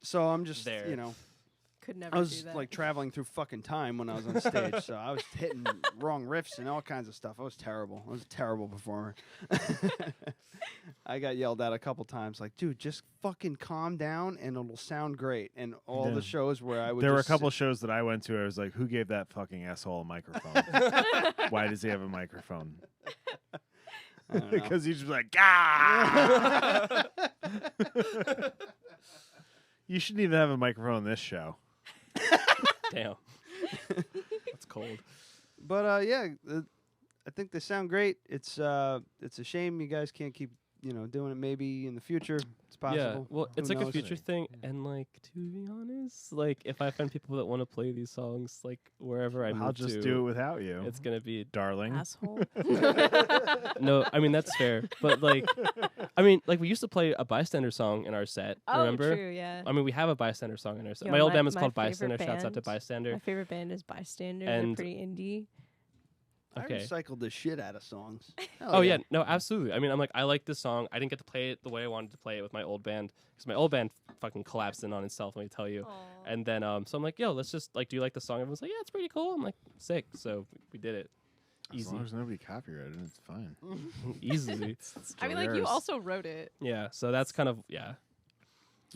So I'm just There. Could never I was do that. like traveling through fucking time when I was on stage, so I was hitting wrong riffs and all kinds of stuff. I was terrible. I was a terrible performer. I got yelled at a couple times, like, dude, just fucking calm down and it'll sound great. And all the shows where I would There were a just couple shows that I went to. I was like, who gave that fucking asshole a microphone? Why does he have a microphone? Because he's just like, ah! You shouldn't even have a microphone in this show. Damn, that's cold. But I think they sound great. It's a shame you guys can't keep doing it. Maybe in the future it's possible. Yeah, well, Who it's like a knows? future thing, and like to be honest, like if I find people that want to play these songs, like wherever I move I'll just to, do it without you. It's gonna be darling. Asshole. No, I mean that's fair, but like, I mean, like we used to play a bystander song in our set. Oh, remember? true, yeah. I mean, we have a bystander song in our set. Yo, my old band was my called favorite Bystander. Shouts out to band- Bystander. My favorite band is Bystander. And- They're pretty indie. I Okay. recycled the shit out of songs. Hell Oh yeah, no, absolutely. I mean, I'm like, I like this song. I didn't get to play it the way I wanted to play it with my old band because my old band fucking collapsed in on itself. Let me tell you. And then, so I'm like, yo, let's just like, do you like the song? Everyone's like, yeah, it's pretty cool. I'm like, sick. So we did it. As Easy. long as nobody copyrighted it, it's fine. Easily. I mean, like you also wrote it. Yeah. So that's kind of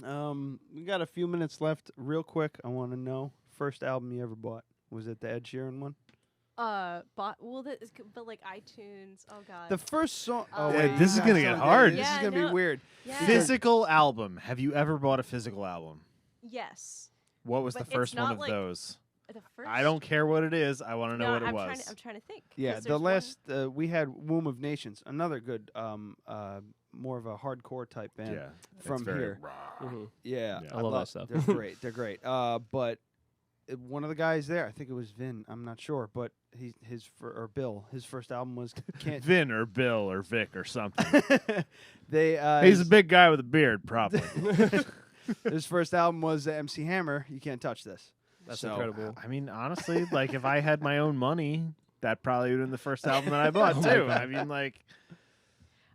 We got a few minutes left. Real quick, I want to know first album you ever bought. Was it the Ed Sheeran one? But like iTunes. Oh god. The first song. Oh, Yeah, wait, this is you gonna guys get don't hard. This Yeah, is gonna no. be weird. Yeah. Physical album. Have you ever bought a physical album? Yes. What was But the it's first one not of like those? The first. I don't care what it is. I want to know what it I'm was. trying to think. Yeah, 'cause the there's last we had Womb of Nations, another good, more of a hardcore type band Yeah, it's from very here. raw. Yeah, I love that stuff. They're great. They're great. But one of the guys there, I think it was Vin. I'm not sure, but Bill. His first album was Can't. Vin or Bill or Vic or something. They. He's a big guy with a beard, probably. His first album was MC Hammer. You Can't Touch This. That's So, incredible. I mean, honestly, like if I had my own money, that probably would have been the first album that I bought too. I mean, like.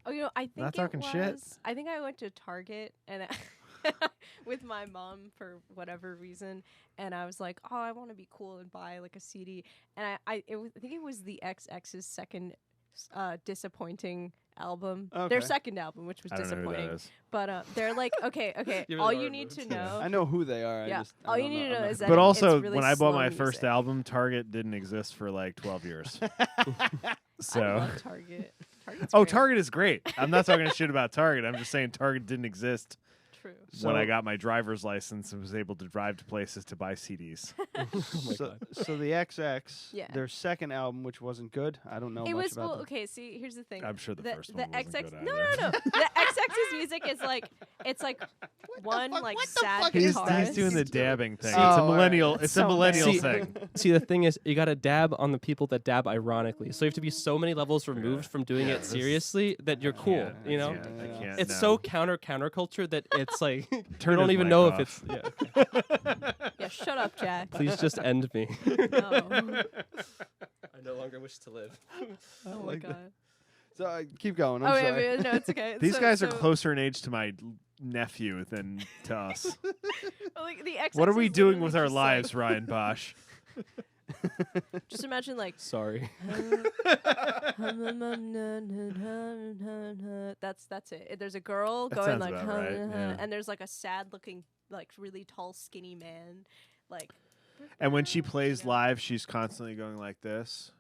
Oh, I think Not it talking was. shit. I think I went to Target and with my mom for whatever reason, and I was like, "Oh, I want to be cool and buy like a CD." And I think it was the XX's second disappointing album. Their Okay. second album, which was I don't know who that disappointing. is. But they're like, okay. You're all in you our need mood. to know. I know who they are. Yeah. I just, I All you don't need to I'm know not- is that But it's also, really when I bought slow my first music. album, Target didn't exist for like 12 years. I So. love Target. Target's Oh, great. Target is great. I'm not talking shit about Target. I'm just saying Target didn't exist True. when I got my driver's license and was able to drive to places to buy CDs. So the XX, Yeah. their second album, which wasn't good. I don't know It much was about them. okay. See, here's the thing. I'm sure the first the one wasn't XX. good No, either. no, no. The XX's music is like it's like one like sad He's guitarist. doing the dabbing thing. Oh, It's a all right. millennial. That's It's so a millennial bad. thing. See, the thing is, you got to dab on the people that dab ironically. So you have to be so many levels removed from doing it seriously that you're cool. You know, I can't. it's no. so counterculture that it's like Turn you don't his even mic know off. if it's. Yeah, okay. Yeah, shut up, Jack. Please just end me. No. I no longer wish to live. Oh my god. So keep going. I'm Oh sorry. yeah, no, it's okay. These So- guys are so- closer in age to my nephew than to us. Like, the XX What are we is doing literally with our just lives, Ryan Bosch? Just imagine like Sorry. that's it. There's a girl That going sounds like about right, yeah. and there's like a sad looking like really tall skinny man like And when she plays live, she's constantly going like this.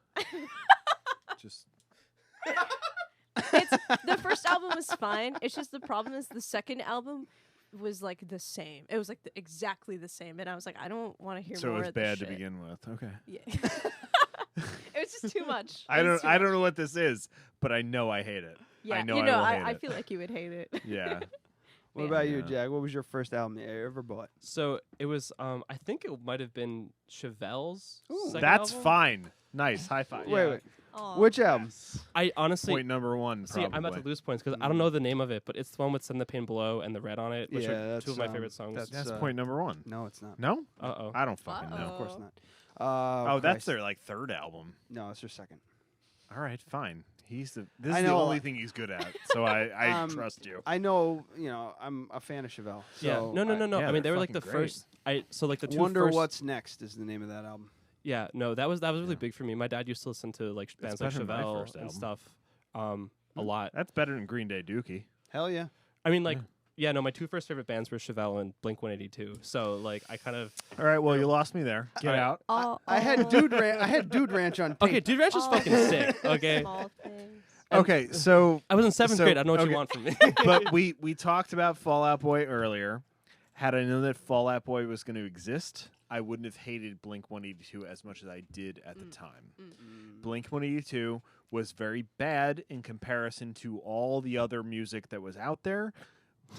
Just it's the first album was fine. It's just the problem is the second album was like the same. It was like exactly the same, and I was like, I don't want to hear so more it was of this bad to shit. begin with. Okay. Yeah. It was just too much. I don't know what this is, but I know I hate it. Yeah, I know you I know, will hate I it. feel like you would hate it. Yeah. What about you, Jack? What was your first album you ever bought? So it was. I think it might have been Chevelle's. second That's album. fine. Nice. High five. Wait. Which album? I honestly Point number one. See, I'm about to lose points because I don't know the name of it, but it's the one with "Send the Pain Below" and the red on it, which Yeah, are that's, two of my favorite songs. That's point number one. No, it's not. No? Uh-oh. I don't fucking know. Of course not. Oh, that's Christ. their like third album. No, it's their second. All right, fine. This is I the know, only thing he's good at, so I trust you. I know, I'm a fan of Chevelle. Yeah. So No. Yeah, I mean, they they're were like the fucking great. first. So like the two Wonder first. What's Next is the name of that album. Yeah. No, that was really big for me. My dad used to listen to like bands like better than my Chevelle first and album. stuff. A lot. That's better than Green Day Dookie. Hell yeah. I mean, like, yeah, no, my two first favorite bands were Chevelle and Blink-182. So like, I kind of. All right, well, you lost me there. Get out. I had Dude Ranch on tape. Okay, Dude Ranch is fucking sick. Okay. Small things. Okay, so I was in seventh grade. I don't know what okay. you want from me. But we talked about Fall Out Boy earlier. Had I known that Fall Out Boy was going to exist, I wouldn't have hated Blink-182 as much as I did at the time. Blink-182 was very bad in comparison to all the other music that was out there,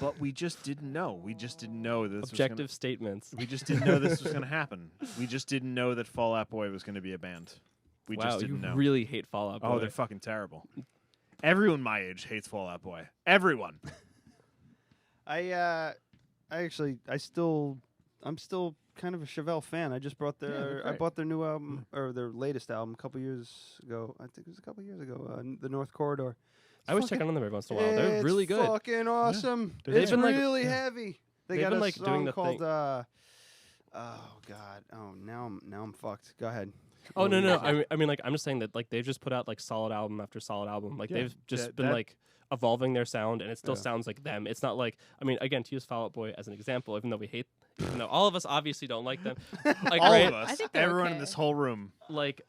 but we just didn't know. We just didn't know that this Objective was statements. We just didn't know this was going to happen. We just didn't know that Fall Out Boy was going to be a band. We Wow, just didn't you know. really hate Fall Out Boy. Oh, they're fucking terrible. Everyone my age hates Fall Out Boy. Everyone. I'm still kind of a Chevelle fan. I just bought they're I great. bought their new album or their latest album a couple years ago. I think it was a couple years ago. The North Corridor. I always check on them every once in a while. They're really good. Fucking awesome. They've It's been, like- really heavy. They they've got been, a like, song doing the called thing. oh god. Oh, now I'm fucked. Go ahead. Oh no. I mean, like, I'm just saying that like they've just put out like solid album after solid album. Like Yeah, they've just that- been that- like evolving their sound, and it still Yeah. sounds like them. It's not like, I mean, again, to use Fall Out Boy as an example, even though all of us obviously don't like them, like All right, of us. I think they're Everyone in okay. this whole room. like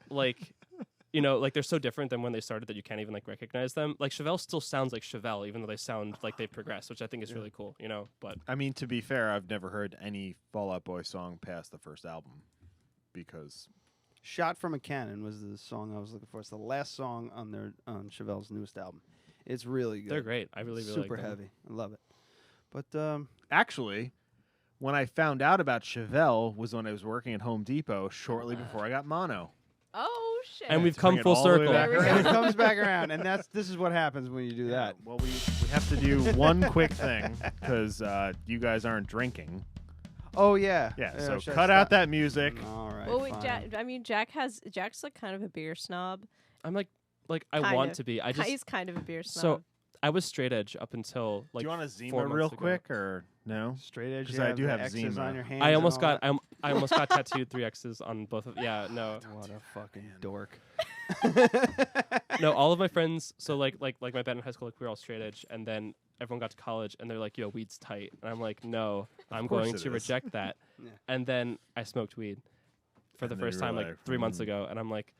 you know, like they're so different than when they started that you can't even like recognize them. Like Chevelle still sounds like Chevelle, even though they sound like they've progressed, which I think is really cool. You know, but I mean, to be fair, I've never heard any Fall Out Boy song past the first album because Shot from a Cannon was the song I was looking for. It's the last song on Chevelle's newest album. It's really good. they're great. I really Super like them. heavy. I love it. But actually, when I found out about Chevelle was when I was working at Home Depot shortly before I got mono. Oh shit. And we've to come bring it full all the way circle. back There we and it go. comes back around, and this is what happens when you do that. Well, we have to do one quick thing because you guys aren't drinking. Oh yeah. Yeah, so should I cut out stop? that music. All right. Well, wait, fine. Jack's like kind of a beer snob. I'm like I Kind want of. to be. I just He's kind of a beer snob. so I was straight edge up until like. Do you want a 4 Zima months real ago. quick or no? Straight edge. 'Cause you I do the have X's Zima. on your hands. I and almost all got that. I almost got tattooed 3 X's on both of. Yeah, no. What a fucking dork. No, all of my friends. So like my band in high school, like we were all straight edge, and then everyone got to college, and they're like, "Yo, weed's tight," and I'm like, "No, I'm course going it to is. reject that." Yeah. And then I smoked weed for the And then first you were time, like like, 3 months ago, and I'm like,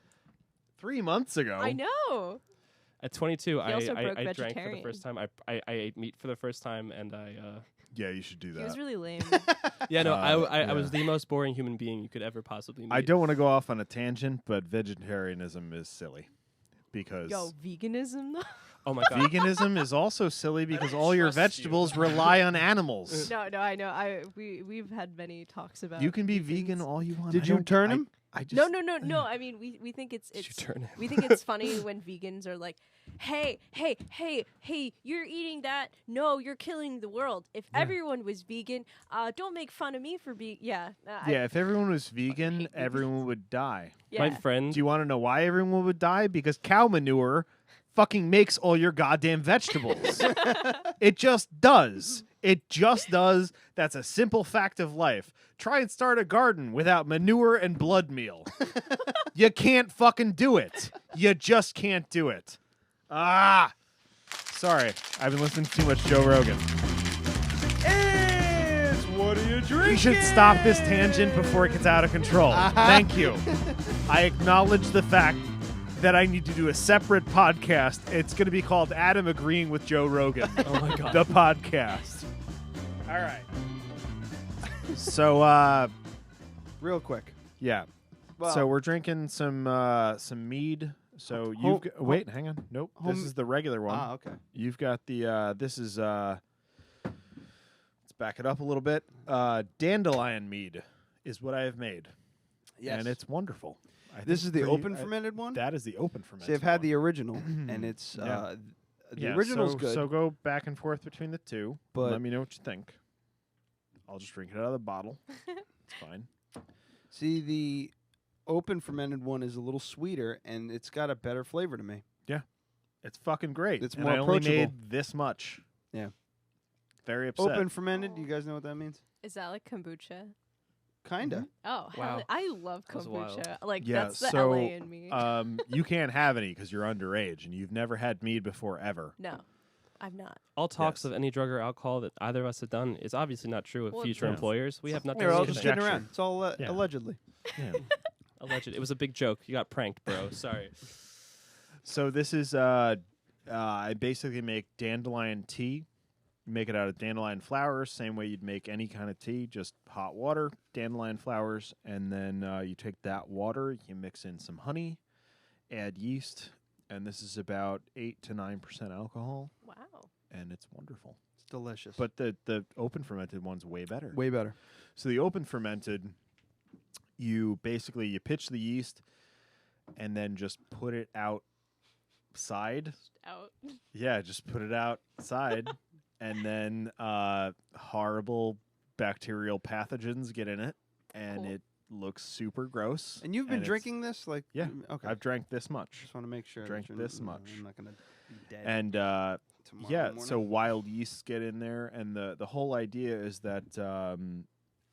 3 months ago. I know. at 22, I also broke drank for the vegetarian. first time. I ate meat for the first time, and I Yeah, you should do that. He was really lame. Yeah, no, I yeah. was the most boring human being you could ever possibly meet. I don't want to go off on a tangent, but vegetarianism is silly because Yo, veganism though. Oh my god. veganism is also silly because all your vegetables rely on animals. No, I know. We've had many talks about. You can be vegans. vegan all you want. Did you turn him? I just, No. I mean, we think it's we think it's funny when vegans are like, hey, you're eating that. No, you're killing the world. If everyone was vegan, don't make fun of me for being. Yeah. if everyone was vegan, everyone would die. Yeah. My friend. Do you want to know why everyone would die? Because cow manure fucking makes all your goddamn vegetables. It just does. It just does. That's a simple fact of life. Try and start a garden without manure and blood meal. You can't fucking do it. You just can't do it. Ah! Sorry, I've been listening to too much Joe Rogan. Is what are you drinking? We should stop this tangent before it gets out of control. Thank you. I acknowledge the fact that I need to do a separate podcast. It's going to be called Adam Agreeing with Joe Rogan. Oh my god. The podcast. All right. So, Real quick. yeah. Well- So we're drinking some mead. So you've got, wait, hang on. Nope. This is the regular one. Ah, okay. You've got the this is let's back it up a little bit. Dandelion mead is what I have made. Yes. And it's wonderful. I This think is the pretty- open fermented one? That is the open fermented. See, I've had the original, and it's Yeah. the original's so, good. So go back and forth between the two. But- Let me know what you think. I'll just drink it out of the bottle. It's fine. See, the open fermented one is a little sweeter, and it's got a better flavor to me. Yeah, it's fucking great. It's and more I only approachable. made this much. Yeah. Very upset. Open fermented. You guys know what that means? Is that like kombucha? Kinda. Oh, Wow. hell, I love That was wild. kombucha. Like Yeah, that's the so LA in me. You can't have any because you're underage and you've never had mead before ever. No, I've not. All talks Yes. of any drug or alcohol that either of us have done is obviously not true of Well, future yeah. employers. We have nothing We're all to just say. kidding around. It's all Yeah. allegedly. Yeah. Alleged. It was a big joke. You got pranked, bro. Sorry. So this is I basically make dandelion tea. Make it out of dandelion flowers, same way you'd make any kind of tea, just hot water, dandelion flowers, and then you take that water, you mix in some honey, add yeast, and this is about 8 to 9% alcohol, Wow. and it's wonderful. It's delicious. But the open fermented one's way better. Way better. So the open fermented, you pitch the yeast, and then just put it outside. Out. Yeah, just put it outside. And then horrible bacterial pathogens get in it, and Cool. it looks super gross. And you've been it's- drinking this? Like, Yeah, okay. I've drank this much. Just want to make sure. that drank you're- this much. I'm not going to be dead. And tomorrow yeah, so morning. wild yeasts get in there, and the whole idea is that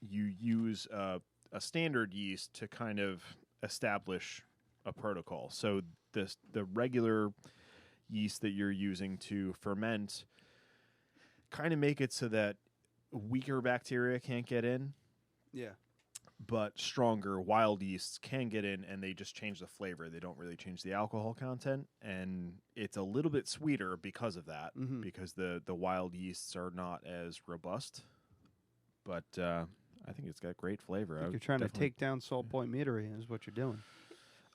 you use a standard yeast to kind of establish a protocol. So the regular yeast that you're using to ferment kind of make it so that weaker bacteria can't get in, Yeah. but stronger wild yeasts can get in, and they just change the flavor. They don't really change the alcohol content, and it's a little bit sweeter because of that, Mhm. because the wild yeasts are not as robust. But I think it's got great flavor. I You're would trying to definitely- take down Salt Point Meadery is what you're doing.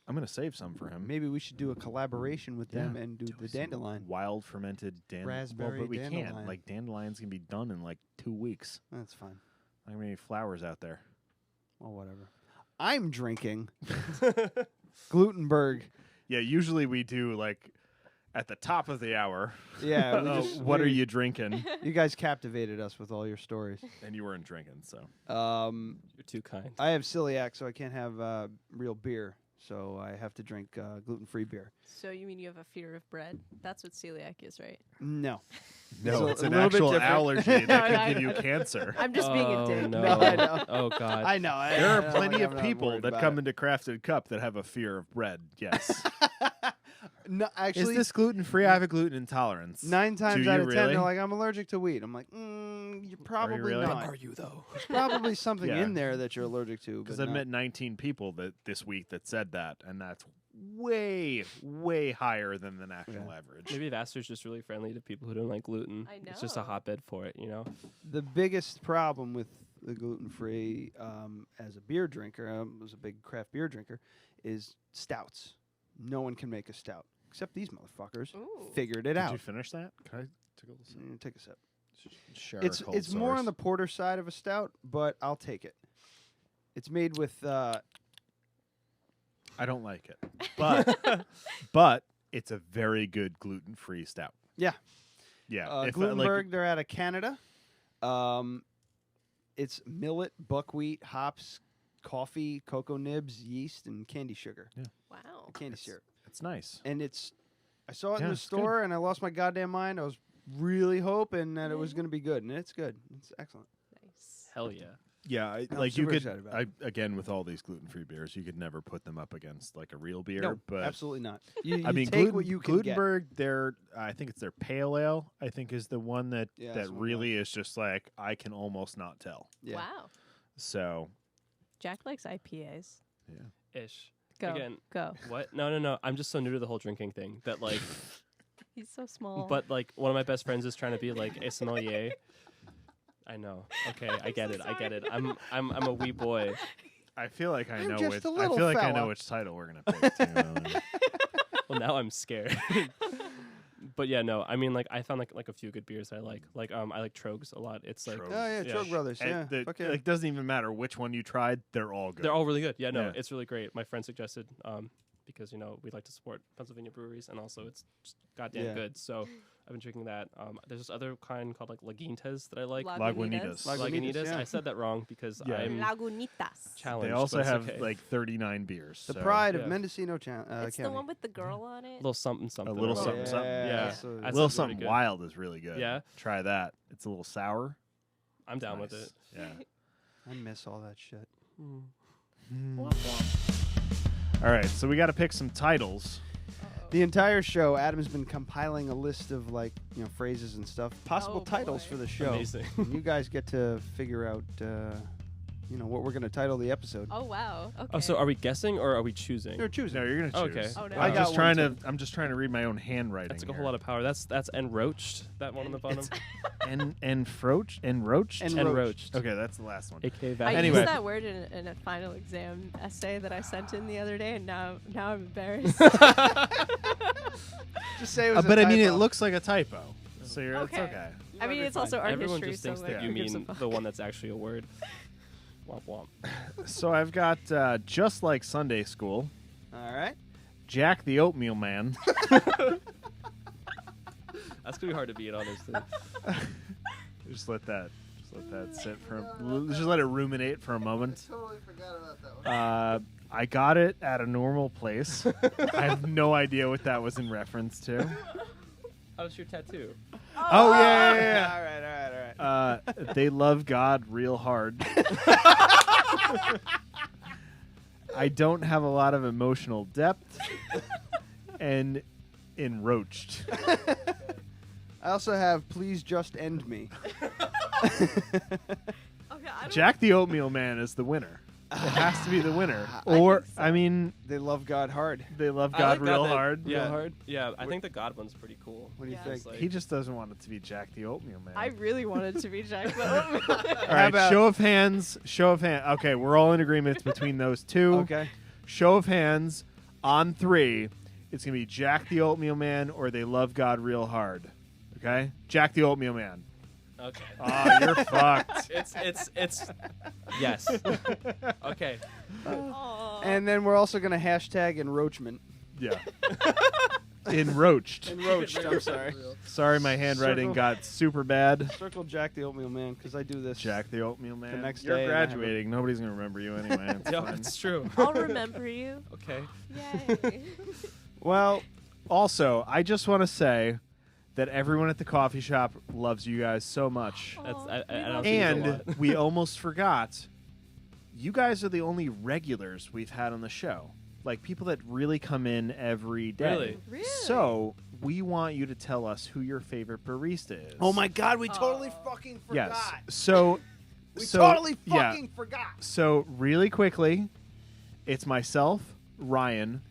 I'm going to save some for him. Maybe we should do a collaboration with them and do the some dandelion. Wild fermented Raspberry Well, but we dandelion. can't. Like, dandelions can be done in like 2 weeks. That's fine. I don't have any flowers out there. Well, whatever. I'm drinking Glutenberg. Yeah, usually we do like at the top of the hour. Yeah. What are you drinking? You guys captivated us with all your stories. And you weren't drinking, so. You're too kind. I have celiac, so I can't have real beer. So I have to drink gluten-free beer. So you mean you have a fear of bread? That's what celiac is, right? No. No, a it's an little bit actual different. allergy that No, could give you cancer. I'm just being a dick. No. No, I know. Oh God. I know. There are I'm plenty like, of I'm not people worried that about come it. into Crafted Cup that have a fear of bread. Yes. No, actually, Is this gluten free? I have a gluten intolerance. 9 times Do out you of 10, really? they're like, I'm allergic to wheat. I'm like, you're probably really? not. But Are you though? There's probably something Yeah. in there that you're allergic to. Because but I've not- met 19 people that this week that said that, and that's way, way higher than the national average. Maybe Vassar's just really friendly to people who don't like gluten. I know. It's just a hotbed for it, you know? The biggest problem with the gluten-free as a beer drinker, I was a big craft beer drinker, is stouts. No one can make a stout except these motherfuckers figured it out. Did you finish that? Can I take a little sip? Take a sip. Share It's more on the porter side of a stout, but I'll take it. It's made with. I don't like it, but it's a very good gluten-free stout. Yeah. Yeah. Glutenberg, they're out of Canada. It's millet, buckwheat, hops, coffee, cocoa nibs, yeast, and candy sugar. Yeah. Wow. Candy syrup. It's nice. And I saw it in the it's store, and I lost my goddamn mind. I was really hoping that it was going to be good, and it's good. It's excellent. Nice. Hell yeah. Yeah, I'm like you super could. excited about it. Again, with all these gluten-free beers, you could never put them up against like a real beer. No, but absolutely not. You I mean, take what you can get. Glutenberg, I think it's their pale ale. I think is the one that Yeah, that that's one really is just like I can almost not tell. Yeah. Wow. So Jack likes IPAs. yeah, Ish. Go. Again. Go. What? No. I'm just so new to the whole drinking thing that like. He's so small. But like one of my best friends is trying to be like a sommelier. I know. Okay, I get it. I get it. I'm a wee boy. I feel like I I'm know just which. a I little feel like I know fella. which title we're gonna pick. Too. Well, now I'm scared. But yeah, no. I mean, like I found like a few good beers I like. Like I like Trogs a lot. It's like Trogs. Oh, yeah, Trog Brothers. And Yeah. Fuck yeah. It doesn't even matter which one you tried; they're all good. they're all really good. Yeah, no, Yeah. it's really great. My friend suggested because we like to support Pennsylvania breweries, and also it's just goddamn Yeah. good. So I've been drinking that. There's this other kind called like Lagunitas that I like. Lagunitas. Lagunitas, yeah. I said that wrong because Yeah. I'm Lagunitas. challenged. They also but it's have okay. like 39 beers. The so- pride Yeah. of Mendocino It's County. the one with the girl on it. little something something. A little or something whatever. something. Yeah, so- That A little sounds something really good. wild is really good. Yeah? Try that. It's a little sour. I'm down with Nice. it. Yeah. I miss all that shit. All right, so we got to pick some titles. The entire show, Adam's been compiling a list of phrases and stuff, possible titles boy. for the show. Amazing. And you guys get to figure out, what we're going to title the episode. Oh wow. Okay. Oh, so are we guessing or are we choosing? You're choosing. No, you're gonna choose. Okay. Oh, no. I I'm got just one trying too. to. I'm just trying to read my own handwriting. That's like a here. whole lot of power. That's enroached. That one on the bottom. and roached. Enroached. Okay, that's the last one. AKA I Anyway. used that word in a final exam essay that I sent in the other day, and now I'm embarrassed. Just say it was But a I mean, it typo. looks like a typo, so it's Okay. okay. I mean, it's also art Everyone history, just thinks so that like, you who gives a mean fuck? the one that's actually a word. Womp womp. So I've got just like Sunday school, All right. Jack the Oatmeal Man, That's gonna be hard to beat, honestly. just let that sit just let it ruminate for a moment. Totally forgot about that one. I got it at a normal place. I have no idea what that was in reference to. How was your tattoo? Oh yeah. All right. They love God real hard. I don't have a lot of emotional depth, and enroached. I also have Please Just End Me. Jack the Oatmeal Man is the winner. It has to be the winner. Or I mean, They love God hard. they love I God like real that- hard. Yeah, Real hard? Yeah, I think the God one's pretty cool. What do you Yeah. think? It's like- He just doesn't want it to be Jack the Oatmeal Man. I really wanted to be Jack, but All How right, about- show of hands. Show of hands. Okay, we're all in agreement between those two. Okay. Show of hands on 3. It's gonna be Jack the Oatmeal Man or They Love God Real Hard. Okay, Jack the Oatmeal Man. Okay. Oh, you're fucked. It's yes. Okay. And then we're also going to hashtag enroachment. Yeah. Enroached. Enroached, I'm sorry. Sorry, my handwriting Circle. got super bad. Circle Jack the Oatmeal Man, because I do this. Jack the Oatmeal Man. next You're day and I have a- graduating. Nobody's gonna remember you anyway. It's Yeah, fine. it's true. I'll remember you. Okay. Yay. Well, also, I just want to say that everyone at the coffee shop loves you guys so much. That's Aw, I we don't love see this a And lot. we almost forgot, you guys are the only regulars we've had on the show. Like people that really come in every day. Really? Really? So we want you to tell us who your favorite barista is. Oh my God, we totally fucking forgot. Yes. So We so, totally yeah. fucking forgot. So really quickly, it's myself, Ryan,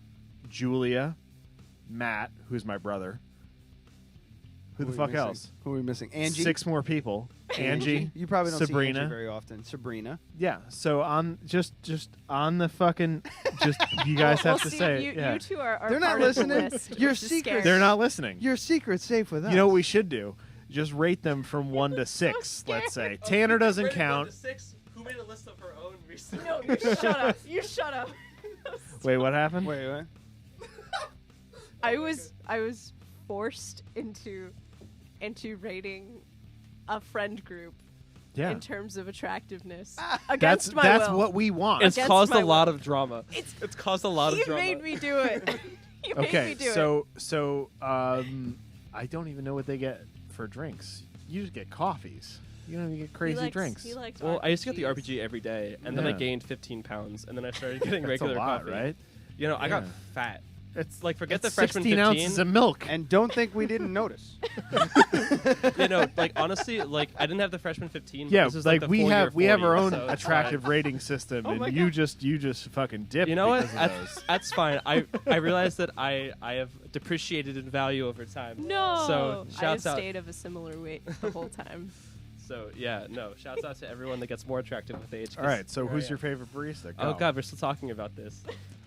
Julia, Matt, who's my brother. Who the are we fuck missing? else? Who are we missing? Angie. 6 more people. Angie. You probably don't Sabrina. see Angie very often. Sabrina. Yeah. So on just on the fucking you guys have to see, say you, yeah. you two are They're not part of the listening. list, Your which is secret. scary. They're not listening. Your secret's safe with us. You know what we should do? Just rate them from 1 to 6, let's say. Tanner doesn't count. 6, who made a list of her own recently? No, you shut up. You shut up. Wait, what happened? Wait. I was forced into rating a friend group Yeah. in terms of attractiveness That's against my will. what we want. It's Against caused a my lot will. of drama. It's caused a lot of You drama. made me do it. You made Okay, me do it. so I don't even know what they get for drinks. You just get coffees. You don't even get crazy drinks. He likes Well, I used to get the RPGs. RPG every day, and then I Yeah. gained 15 pounds, and then I started getting That's regular a lot, coffee. right? You know, I got Yeah. fat. It's like forget That's the freshman 16 15. ounces of milk. And don't think we didn't notice. You know, like honestly, like I didn't have the freshman 15. But Yeah, this is like the we 4-year have our 40, own so it's attractive fine. rating system, Oh my and God. you just fucking dip. You know what? because of those. That's fine. I realized that I have depreciated in value over time. No. So I have shouts out. stayed of a similar weight the whole time. So yeah, no. Shouts out to everyone that gets more attractive with age. 'cause All right, so here I who's am. your favorite barista? Oh Go. God, we're still talking about this.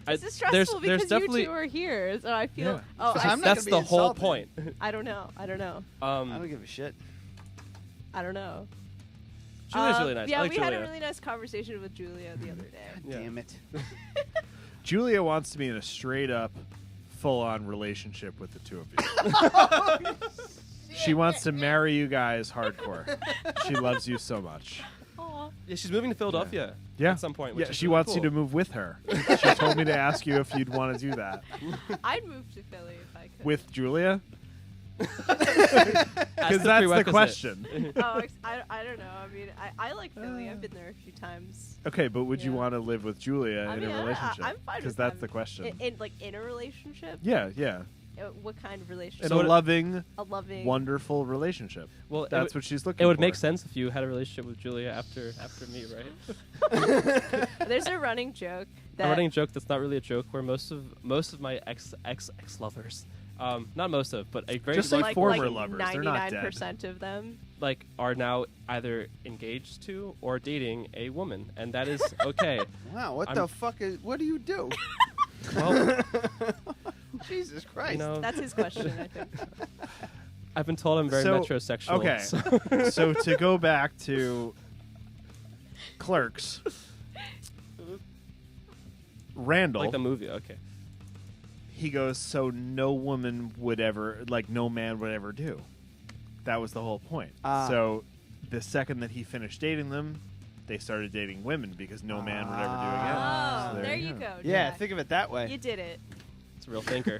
This is there's stressful because definitely you two are here, so I feel. Yeah. Oh, I'm not that's gonna the be whole insulted. point. I don't know. I don't give a shit. I don't know. Julia's really nice. Yeah, I like we Julia. had a really nice conversation with Julia the other day. Yeah. Damn it. Julia wants to be in a straight up, full on relationship with the two of you. She wants to marry you guys hardcore. She loves you so much. Aw. Yeah, she's moving to Philadelphia. Yeah. At some point. Which Yeah, is she really wants you cool. to move with her. She told me to ask you if you'd want to do that. I'd move to Philly if I could. With Julia? Because Because that's the question. Oh, I don't know. I mean, I like Philly. I've been there a few times. Okay, but would you Yeah. want to live with Julia I in mean, a relationship? I'm fine Because with that's them. the question. In a relationship? Yeah, yeah. What kind of relationship? In a loving, A loving, wonderful relationship. Well, that's what she's looking for. It would make sense if you had a relationship with Julia after me, right? There's a running joke that A running joke that's not really a joke, where most of my ex lovers, not most of, but a very Just like large former portion, lovers, they're not dead. 99% of them. like are now either engaged to or dating a woman, and that is okay. Wow, what I'm- the fuck is? What do you do? Well, Jesus Christ. you know, That's his question, I think. I've been told I'm very So- metrosexual. Okay, so- so to go back to Clerks, Randall, like the movie. Okay. he goes, so no woman would ever, like no man would ever do. That was the whole point. Ah. So the second that he finished dating them, they started dating women because no man would ever do again. Oh, So there you go. Yeah, Jack. think of it that way. You did it. It's a real thinker.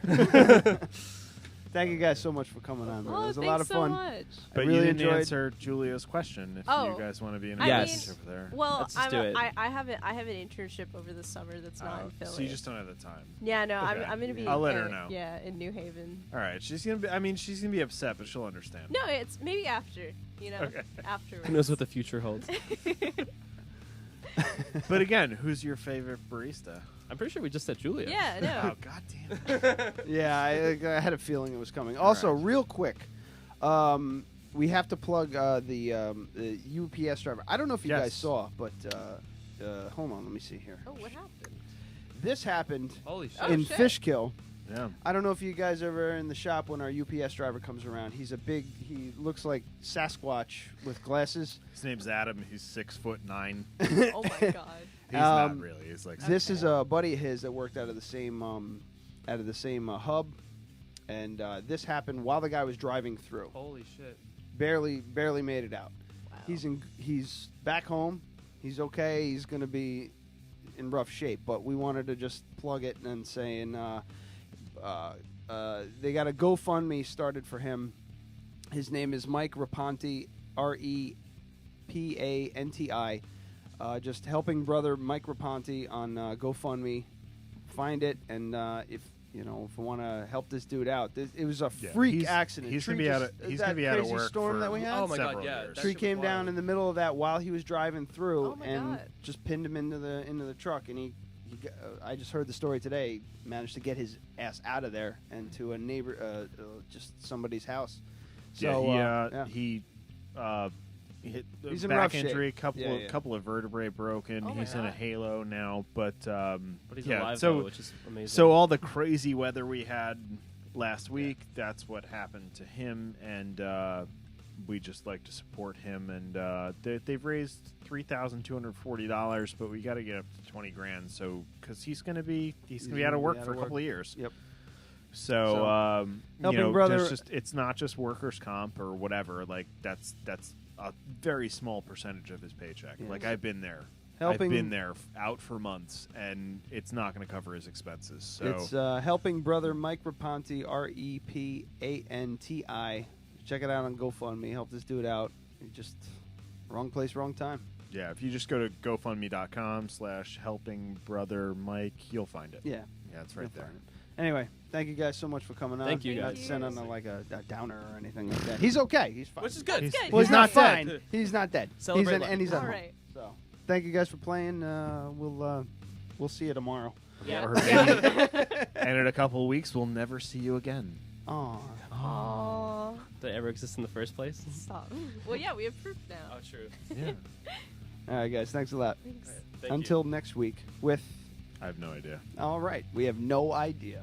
Thank you guys so much for coming on. Man. Oh, It was a thanks lot of so fun. much. But I you really didn't enjoyed. answer Julia's question if Oh. you guys want to be in a I mean, relationship with her. Well, Let's just do it. I have an internship over the summer that's not in Philly. So you just don't have the time. Yeah, no, Okay. I'm gonna be. I'll let her in- know. Yeah, in New Haven. All right, she's gonna be. I mean, she's gonna be upset, but she'll understand. No, it's maybe after. You know, Okay. afterwards. Who knows what the future holds? But again, who's your favorite barista? I'm pretty sure we just said Julia. Yeah, no. Oh God damn it! Yeah, I had a feeling it was coming. Also, real quick, we have to plug the UPS driver. I don't know if you guys Yes. saw, but hold on, let me see here. Oh, what happened? This happened Holy shit. Oh, in shit. Fishkill. Yeah. I don't know if you guys are ever in the shop when our UPS driver comes around. He looks like Sasquatch with glasses. His name's Adam. He's 6'9". Oh my god. He's not really. He's like This is a buddy of his that worked out of the same hub, and this happened while the guy was driving through. Holy shit. Barely made it out. Wow. He's back home. He's okay. He's gonna be in rough shape, but we wanted to just plug it and saying they got a GoFundMe started for him. His name is Mike Rapanti, Repanti. Just helping brother Mike Rapanti on GoFundMe. Find it, and if we want to help this dude out, it was a freak accident. He's Tree gonna be out. just- He's that gonna be out of crazy work storm for that we had. Oh my God, several yeah, years. that Tree shit was came down wild. in the middle of that while he was driving through Oh my and God. just pinned him into the truck, and he I just heard the story today. Managed to get his ass out of there and to a neighbor, just somebody's house. So he hit the he's in back rough injury, shape. couple of vertebrae broken. He's in a halo now, but he's alive so though, which is amazing. So all the crazy weather we had last week, that's what happened to him, and we just like to support him. And they've raised $3,240, but we got to get up to $20,000. So because he's gonna be out of work for a couple of years. Yep. So helping brother, it's not just workers' comp or whatever. Like that's a very small percentage of his paycheck. Yes. Like I've been there. I've been there out for months, and it's not going to cover his expenses. So it's helping brother Mike Rapanti, REPANTI. Check it out on GoFundMe. Help this dude out. Just wrong place, wrong time. Yeah, if you just go to GoFundMe.com/helpingbrothermike, you'll find it. Yeah, it's right there. Anyway, thank you guys so much for coming on. Thank you, Not guys. sent on a downer or anything like that. He's okay. He's fine. Which is good. Well, he's not dead. fine. He's not dead. Celebrate life. And he's at All home. right. So thank you guys for playing. We'll see you tomorrow. Yeah. And in a couple of weeks, we'll never see you again. Aww. Did it ever exist in the first place? Stop. Well, yeah, we have proof now. Oh, true. Yeah. All right, guys. Thanks a lot. Thanks. Thank Until next week with... I have no idea. All right. We have no idea.